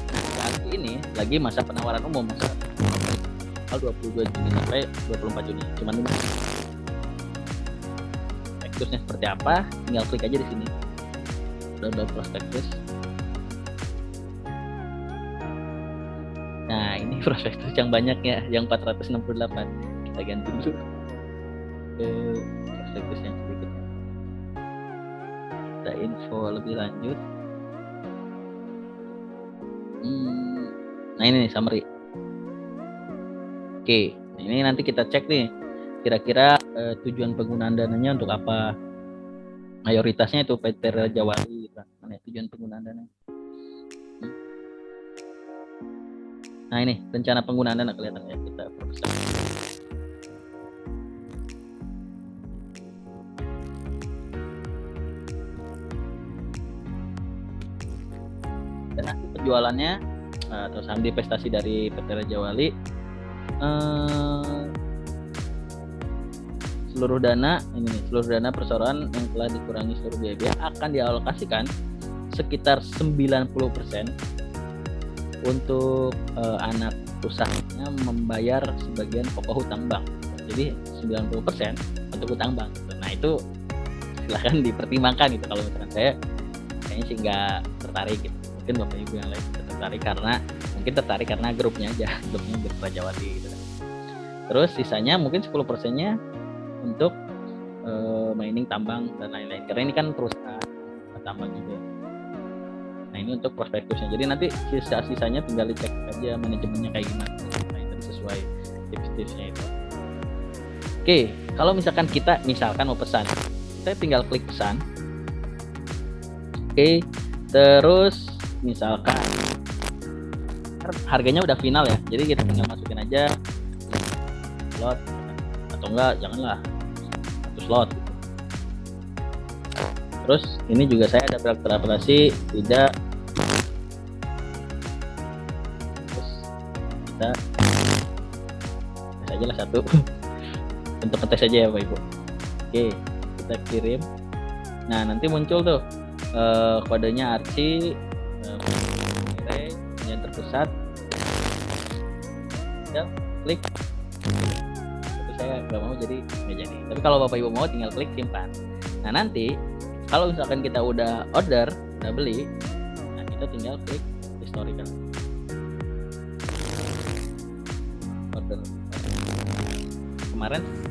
Nah, saat ini lagi masa penawaran umum, masa tanggal 22 Juni sampai 24 Juni. Cuman ini. Prospektusnya seperti apa? Tinggal klik aja di sini. Download prospektus. Nah, ini prospektus yang banyak ya, yang 468. Kita ganti dulu ke prospektus yang sedikit. Kita info lebih lanjut. Nah, ini nih summary. Oke, ini nanti kita cek nih kira-kira tujuan penggunaan dananya untuk apa. Mayoritasnya itu PT Raja Wali gitu. Mana tujuan penggunaan dana. Nah, ini rencana penggunaan dana kelihatan ya, kita perbesar. Dan nanti penjualannya atau saham divestasi dari PT Raja Wali seluruh dana ini nih, seluruh dana perseroan yang telah dikurangi seluruh biaya akan dialokasikan sekitar 90% untuk anak usahanya membayar sebagian pokok hutang bank. Jadi 90% untuk hutang bank. Nah, itu silahkan dipertimbangkan gitu. Kalau misalkan saya kayaknya sih nggak tertarik gitu. Mungkin Bapak Ibu yang lain tertarik karena grupnya aja, grupnya Grup Raja Wali gitu kan. Terus sisanya mungkin 10%-nya untuk mining tambang dan lain-lain. Karena ini kan perusahaan tambang juga. Nah, ini untuk prospektusnya. Jadi nanti sisa-sisanya tinggal dicek aja manajemennya kayak gimana. Nah, itu sesuai tips-tipsnya itu. Oke, kalau misalkan kita mau pesan, kita tinggal klik pesan. Oke, terus misalkan harganya udah final ya. Jadi kita tinggal masukin aja slot atau enggak janganlah 1 slot gitu. Terus ini juga saya ada beroperasi tidak, terus kita tes aja lah 1 untuk ngetes aja ya Bapak Ibu. Oke, kita kirim. Nah nanti muncul tuh kodenya ARSI yang terpusat, tinggal klik. Tapi saya nggak mau jadi nggak jadi. Tapi kalau Bapak Ibu mau tinggal klik simpan. Nah nanti kalau misalkan kita udah order, udah beli, nah kita tinggal klik historical order.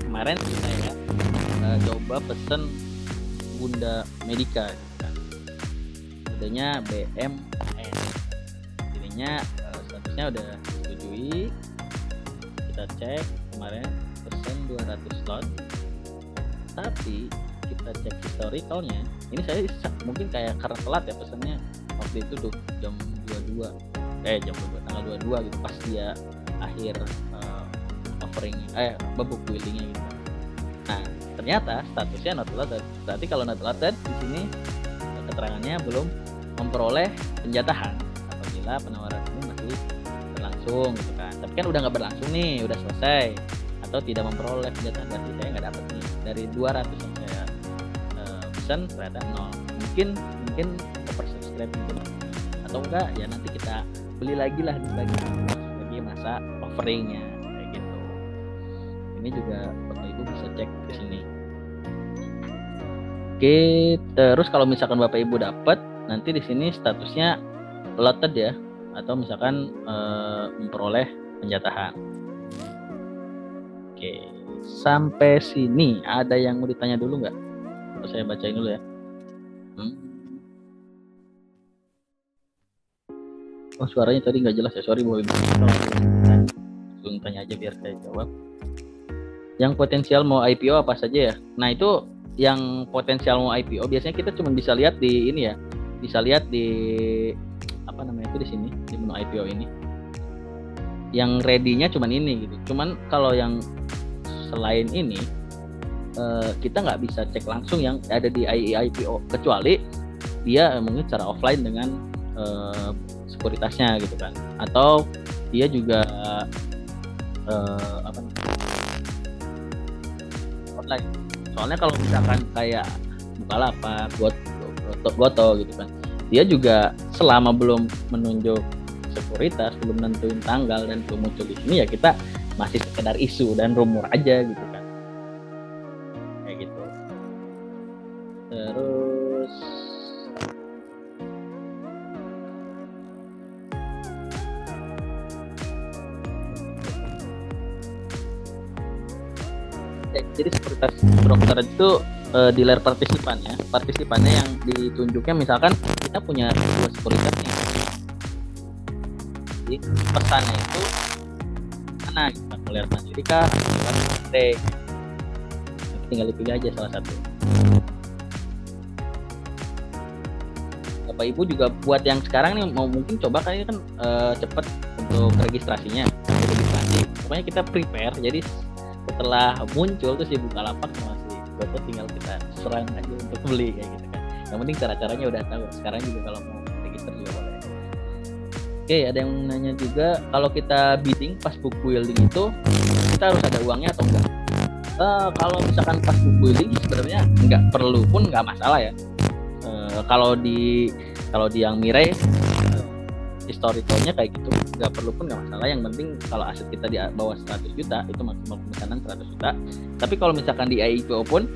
Kemarin saya coba pesen Bunda Medica kan. Kodenya BMN. Ininya statusnya udah disetujui. Kita cek kemarin pesen 200 slot. Tapi kita cek historicalnya. Ini saya mungkin kayak karena telat ya pesennya waktu itu tuh jam 22 tanggal 22 gitu pas dia akhir offeringnya babak wheelingnya gitu. Nah ternyata statusnya not loaded. Berarti kalau not loaded di sini keterangannya belum memperoleh penjatahan apabila penawaran ini masih berlangsung gitu kan. Tapi kan udah nggak berlangsung nih, udah selesai atau tidak memperoleh penjatahan, berarti saya nggak dapat nih dari 200 yang saya pesan ternyata 0. Mungkin oversubscribe gitu. Atau enggak ya nanti kita beli lagi lah lagi masa offeringnya kayak gitu. Ini juga Bapak Ibu bisa cek ke sini. Oke, terus kalau misalkan Bapak Ibu dapat, nanti di sini statusnya loaded ya, atau misalkan memperoleh penjatahan. Oke, sampai sini ada yang mau ditanya dulu nggak? Atau saya bacain dulu ya. Oh suaranya tadi nggak jelas ya, sorry Bapak Ibu. Langsung tanya aja biar saya jawab. Yang potensial mau IPO apa saja ya? Nah itu yang potensial mau IPO biasanya kita cuma bisa lihat di ini ya, bisa lihat di apa namanya itu di sini di menu IPO ini. Yang ready-nya cuma ini gitu. Cuman kalau yang selain ini kita nggak bisa cek langsung yang ada di IPO kecuali dia mungkin secara offline dengan sekuritasnya gitu kan, atau dia juga online. Soalnya kalau misalkan kayak Bukalapak, Goto gitu kan, dia juga selama belum menunjuk sekuritas, belum nentuin tanggal dan belum muncul di sini ya kita masih sekedar isu dan rumor aja gitu kan, kayak gitu. Terus jadi sekuritas broker itu dealer partisipannya yang ditunjuknya misalkan kita punya 2 sekuritas nih. Jadi pesannya itu mana kita mau lihat mandiri kah atau lewat tinggal dipilih aja salah satu. Bapak Ibu juga buat yang sekarang nih mau mungkin coba kan ini kan cepet untuk registrasinya. Pokoknya kita prepare jadi setelah muncul tuh si Bukalapak sama si Goto tinggal kita serang aja untuk beli kayak gitu kan. Yang penting cara-caranya udah tahu. Sekarang juga kalau mau register juga boleh. Oke, ada yang nanya juga kalau kita bidding pas book building itu kita harus ada uangnya atau enggak? Kalau misalkan pas book building sebenarnya nggak perlu pun nggak masalah ya. Kalau di yang Mirai historicalnya kayak gitu nggak perlu pun nggak masalah. Yang penting kalau aset kita di bawah 100 juta itu maksimal pemesanan 100 juta. Tapi kalau misalkan di IPO pun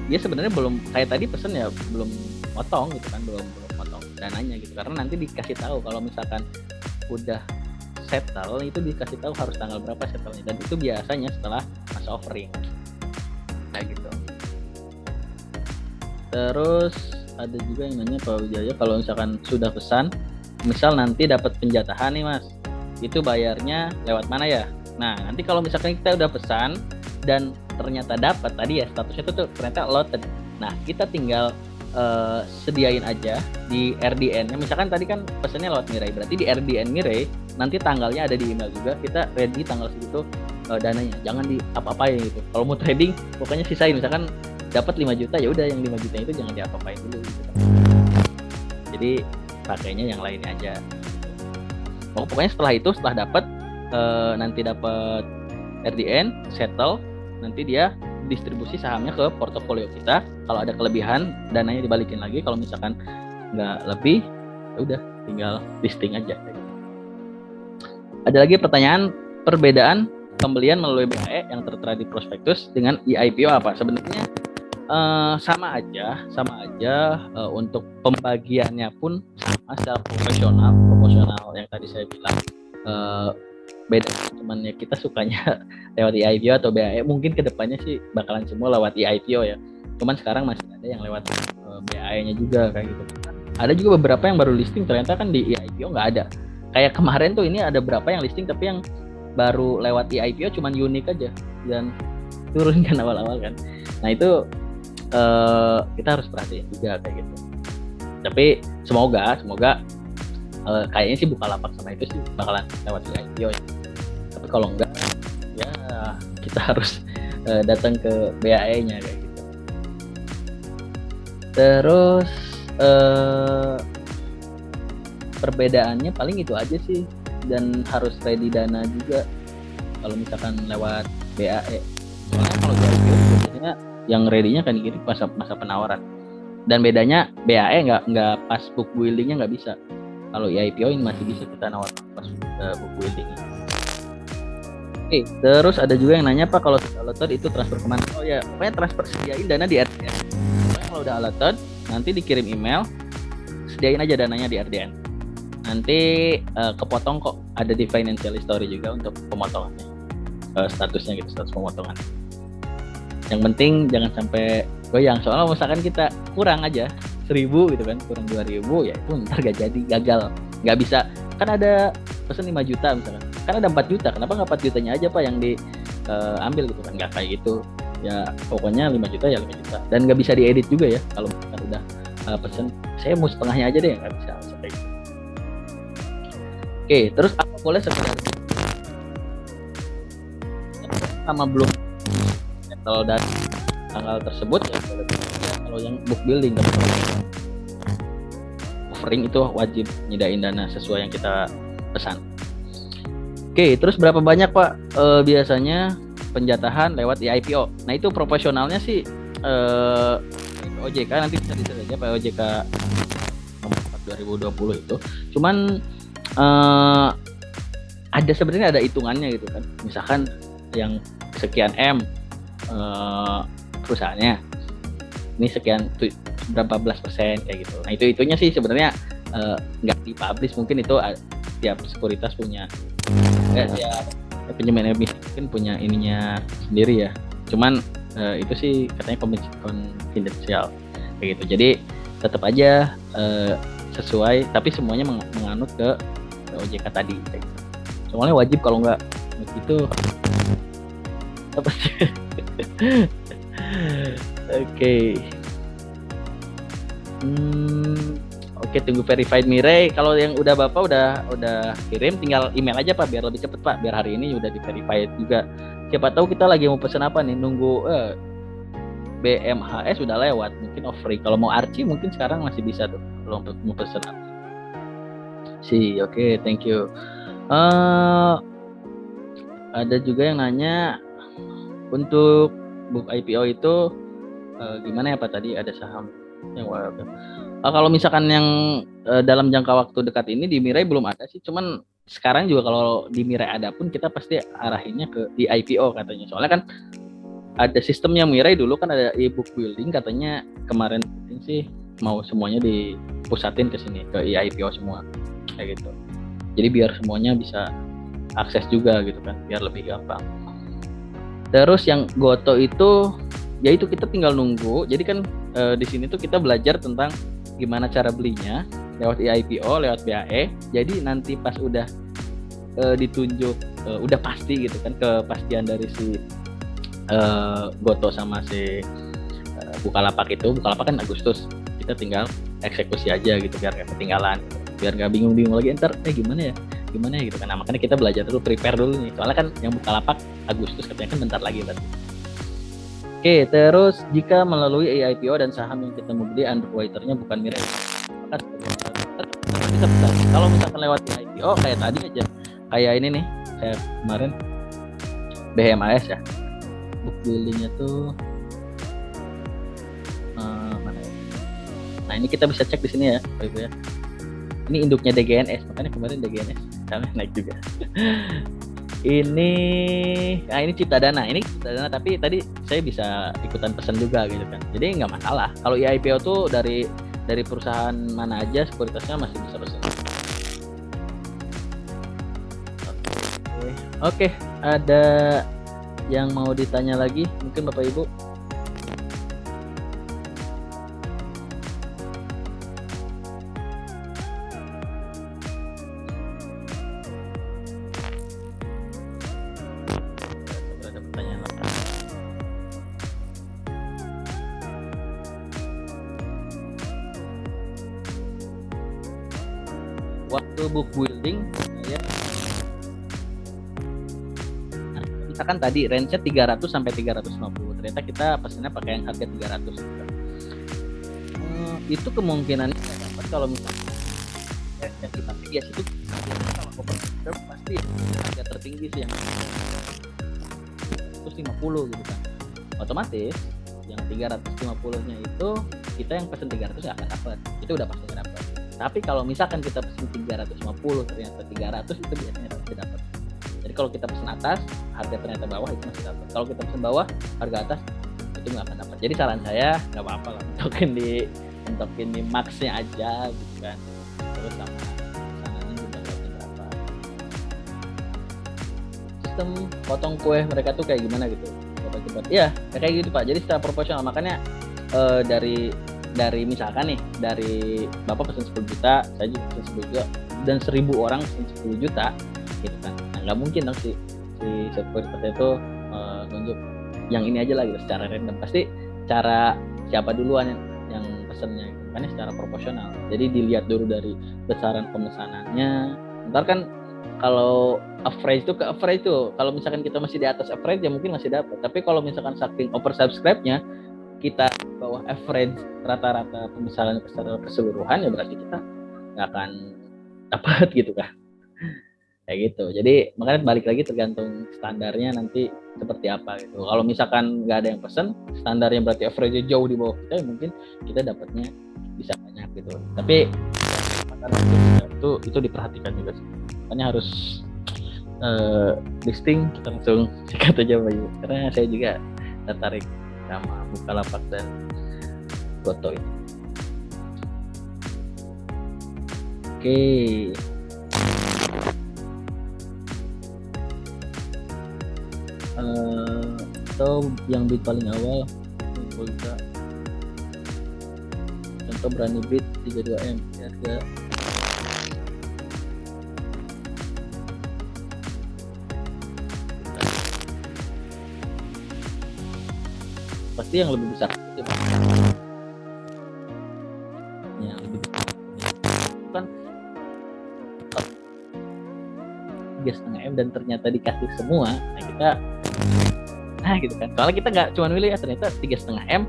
dia sebenarnya belum kayak tadi pesen ya belum potong gitu kan, belum potong dananya gitu, karena nanti dikasih tahu kalau misalkan udah settle itu dikasih tahu harus tanggal berapa settlenya, dan itu biasanya setelah masa offering kayak gitu. Terus ada juga yang nanya Pak Wijaya kalau misalkan sudah pesan misal nanti dapat penjatahan nih Mas, itu bayarnya lewat mana ya? Nah nanti kalau misalkan kita udah pesan dan ternyata dapat tadi ya statusnya itu tuh ternyata loaded, nah kita tinggal sediain aja di RDN. Misalkan tadi kan pesannya lewat Mirai, berarti di RDN Mirai nanti tanggalnya ada di email juga. Kita ready tanggal segitu dananya, jangan di apa-apain gitu. Kalau mau trading, pokoknya sisain. Misalkan dapat 5 juta, ya udah yang 5 juta itu jangan diapa-apain dulu gitu. Jadi pakainya yang lainnya aja. Pokoknya setelah dapat nanti dapat RDN, settle, nanti dia distribusi sahamnya ke portofolio kita. Kalau ada kelebihan, dananya dibalikin lagi. Kalau misalkan nggak lebih, ya udah tinggal listing aja. Ada lagi pertanyaan, perbedaan pembelian melalui BAE yang tertera di prospektus dengan IPO apa? Sebenarnya sama aja untuk pembagiannya pun sama secara proporsional yang tadi saya bilang. Beda, cuman ya kita sukanya lewat IPO atau BAE. Mungkin kedepannya sih bakalan semua lewat IPO ya, cuman sekarang masih ada yang lewat BAE-nya juga kayak gitu. Ada juga beberapa yang baru listing ternyata kan di IPO nggak ada. Kayak kemarin tuh ini ada berapa yang listing tapi yang baru lewat IPO cuman unik aja dan turun kan awal-awal kan. Nah itu kita harus perhatiin juga kayak gitu. Tapi semoga kayaknya sih Bukalapak sama itu sih bakalan lewat IPO ya. Tapi kalau enggak ya kita harus datang ke BAE-nya kayak gitu. Terus perbedaannya paling itu aja sih, dan harus ready dana juga kalau misalkan lewat BAE. Soalnya kalau di IPO biasanya yang ready-nya kan gini masa penawaran. Dan bedanya BAE nggak pas book building-nya nggak bisa. Kalau IPO ini masih bisa kita nawar pas book building. Oke, terus ada juga yang nanya Pak, kalau sudah allotted itu transfer kemana? Oh ya, pokoknya transfer, sediain dana di RDN. Pokoknya kalau udah allotted, nanti dikirim email, sediain aja dananya di RDN. Nanti kepotong kok, ada di financial history juga untuk pemotongannya, statusnya gitu, status pemotongan. Yang penting jangan sampai goyang, soalnya misalkan kita kurang aja 1.000 gitu kan, kurang 2.000 ya itu ntar gak jadi, gagal, nggak bisa. Kan ada pesan 5 juta misalkan, kan ada 4 juta, kenapa nggak 4 jutanya aja Pak yang diambil gitu kan, nggak kayak gitu ya. Pokoknya 5 juta ya 5 juta, dan nggak bisa diedit juga ya kalau misalkan udah pesan saya mau setengahnya aja deh, nggak bisa kayak gitu. Oke, terus apa boleh sekedar sama belum settle dari tanggal tersebut ya, kalau yang book building offering itu wajib nyedain dana sesuai yang kita pesan. Oke, terus berapa banyak Pak biasanya penjatahan lewat IPO? Nah itu proporsionalnya sih OJK, nanti bisa dilihat aja POJK nomor 2020 itu. Cuman ada sebenarnya ada hitungannya gitu kan. Misalkan yang sekian M perusahaannya, ini sekian berapa belas persen kayak gitu. Nah itunya sih sebenarnya nggak dipublish, mungkin itu tiap sekuritas punya, ya penyemen emisi mungkin punya ininya sendiri ya. Cuman itu sih katanya confidential kayak gitu. Jadi tetap aja sesuai, tapi semuanya menganut ke OJK tadi kayak gitu. Soalnya wajib, kalau nggak begitu apa sih? Oke. Oke, tunggu verified Mirai. Kalau yang udah Bapak udah kirim, tinggal email aja Pak, biar lebih cepet Pak, biar hari ini udah di verified juga. Siapa tahu kita lagi mau pesen apa nih, nunggu BMHS udah lewat, mungkin offering. Kalau mau Archie mungkin sekarang masih bisa tuh, kalau mau pesen apa. Oke, thank you. Ada juga yang nanya untuk book IPO itu gimana ya Pak, tadi ada saham yang kalau misalkan yang dalam jangka waktu dekat ini di Mirai belum ada sih, cuman sekarang juga kalau di Mirai ada pun kita pasti arahinnya ke di IPO katanya. Soalnya kan ada sistemnya Mirai dulu kan ada e-book building, katanya kemarin sih mau semuanya dipusatin ke sini, ke IPO semua kayak gitu. Jadi biar semuanya bisa akses juga gitu kan, biar lebih gampang. Terus yang Goto itu ya itu kita tinggal nunggu. Jadi kan di sini tuh kita belajar tentang gimana cara belinya lewat IPO, lewat BAE. Jadi nanti pas udah ditunjuk udah pasti gitu kan, kepastian dari si Goto sama si Bukalapak itu. Bukalapak kan Agustus, kita tinggal eksekusi aja gitu biar nggak ketinggalan gitu. Biar nggak bingung-bingung lagi ntar gimana ya gitu kan. Nah, makanya kita belajar dulu, prepare dulu nih, soalnya kan yang Bukalapak Agustus katanya kan bentar lagi berarti. Oke, terus jika melalui IPO dan saham yang kita mau beli underwriter-nya bukan Mirai, maka bisa besar. Kalau misalkan lewat IPO kayak tadi aja, kayak ini nih, kayak kemarin BHMAS ya, book building-nya tuh mana ya? Nah, ini kita bisa cek di sini ya, Bapak Ibu ya. Ini induknya DGNS, makanya kemarin DGNS kami naik juga. Ini Cipta Dana, tapi tadi saya bisa ikutan pesan juga gitu kan. Jadi nggak masalah. Kalau IPO tuh dari perusahaan mana aja sekuritasnya masih bisa pesan. Oke, ada yang mau ditanya lagi mungkin Bapak Ibu? Ada pertanyaan apa? Waktu book building ya, misalkan tadi range-nya 300 sampai 350, ternyata kita pesannya pakai yang harga 300 gitu. Itu kemungkinan dapat kalau misalnya ya kita bias itu kalau open pasti harga tertinggi sih yang 150 gitu kan. Otomatis yang 350-nya itu kita yang pesen 300 nggak akan dapat, itu udah pasti nggak dapat. Tapi kalau misalkan kita pesen 350 ternyata 300 itu biasanya pasti dapat. Jadi kalau kita pesen atas harga ternyata bawah itu masih dapat. Kalau kita pesen bawah harga atas itu nggak akan dapat. Jadi saran saya nggak apa-apa lah, mentokin di max-nya aja gitu kan. Terus sama pesanannya juga berapa. Sistem potong kue mereka tuh kayak gimana gitu? Iya, kayak gitu Pak. Jadi secara proporsional, makanya dari misalkan nih, dari Bapak pesen 10 juta, saya juga pesen 10 juta, dan 1000 orang pesen 10 juta gitu kan. Nah, nggak mungkin dong si sekuritas itu nunjuk yang ini aja lah gitu secara random. Pasti cara siapa duluan yang pesennya gitu. Makanya secara proporsional. Jadi dilihat dulu dari besaran pemesanannya. Ntar kan kalau average tuh kalau misalkan kita masih di atas average ya mungkin masih dapat. Tapi kalau misalkan saking oversubscribe-nya kita bawah average rata-rata pemesanan secara keseluruhan ya berarti kita nggak akan dapat gitu kan. Kayak gitu. Jadi makanya balik lagi tergantung standarnya nanti seperti apa gitu. Kalau misalkan nggak ada yang pesen, standarnya berarti average jauh di bawah kita, ya mungkin kita dapatnya bisa banyak gitu. Tapi itu diperhatikan juga sih. Makanya harus listing kita langsung sikat aja Pak Ibu. Karena saya juga tertarik sama Bukalapak dan Goto ini. Oke. Atau yang bid paling awal bisa contoh berani bid 32M harga pasti yang lebih besar itu yang lebih besar kan 3,5M dan ternyata dikasih semua. Nah gitu kan, soalnya kita nggak cuma milih ya, ternyata 3,5M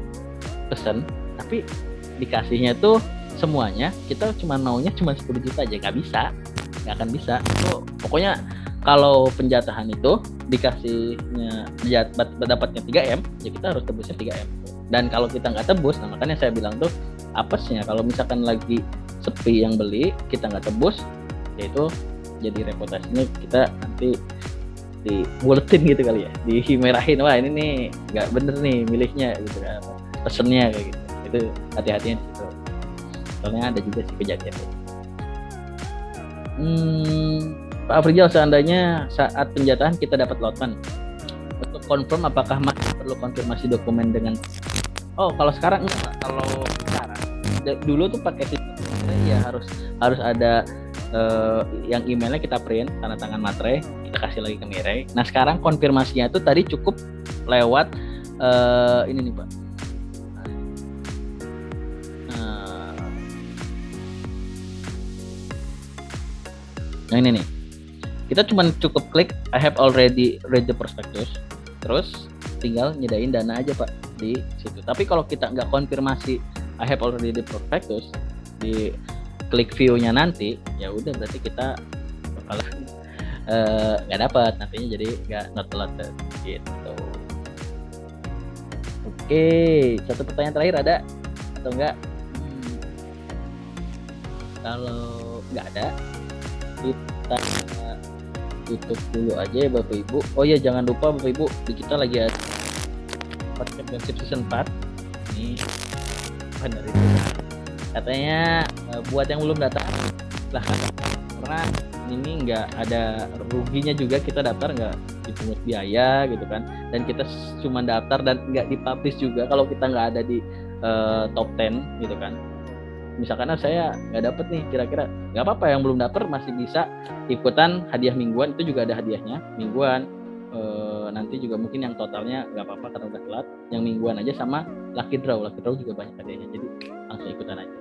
pesen tapi dikasihnya tuh semuanya, kita cuma maunya cuma 10 juta aja, nggak akan bisa. Itu pokoknya kalau penjatahan itu dikasihnya dapatnya 3M ya kita harus tebusnya 3M. Dan kalau kita nggak tebus, nah makanya saya bilang tuh apesnya kalau misalkan lagi sepi yang beli kita nggak tebus, yaitu jadi reputasinya kita nanti dibuletin gitu kali ya, dimerahin, wah ini nih nggak bener nih milihnya gitu kan, pesennya kayak gitu. Itu hati-hatinya gitu. Soalnya ada juga sih kejadian. Pak Afrizal, seandainya saat penjatahan kita dapat lotman, untuk confirm apakah masih perlu konfirmasi dokumen dengan kalau sekarang enggak. Kalau sekarang dulu tuh pakai sistem ya harus ada yang emailnya kita print tanda tangan materai, kita kasih lagi ke Mirai. Nah sekarang konfirmasinya itu tadi cukup lewat ini nih Pak, Yang ini nih, kita cuma cukup klik I have already read the prospectus, terus tinggal nyedain dana aja Pak di situ. Tapi kalau kita nggak konfirmasi I have already read the prospectus di klik view-nya nanti, ya udah berarti kita bakalan nggak dapat nantinya, jadi nggak not allotted gitu. Oke, satu pertanyaan terakhir ada atau enggak? Kalau nggak ada, kita tutup dulu aja ya Bapak Ibu. Oh iya, jangan lupa Bapak Ibu, di kita lagi ada podcast Championship Season 4. Ini benar itu. Katanya buat yang belum datang, silahkan. Karena ini nggak ada ruginya juga, kita daftar nggak dipungut biaya gitu kan. Dan kita cuma daftar dan nggak dipublish juga kalau kita nggak ada di top 10 gitu kan. Misalkan saya nggak dapet nih, kira-kira nggak apa-apa, yang belum daftar masih bisa ikutan hadiah mingguan, itu juga ada hadiahnya mingguan. Nanti juga mungkin yang totalnya nggak apa-apa karena udah telat, yang mingguan aja sama lucky draw juga banyak hadiahnya, jadi langsung ikutan aja.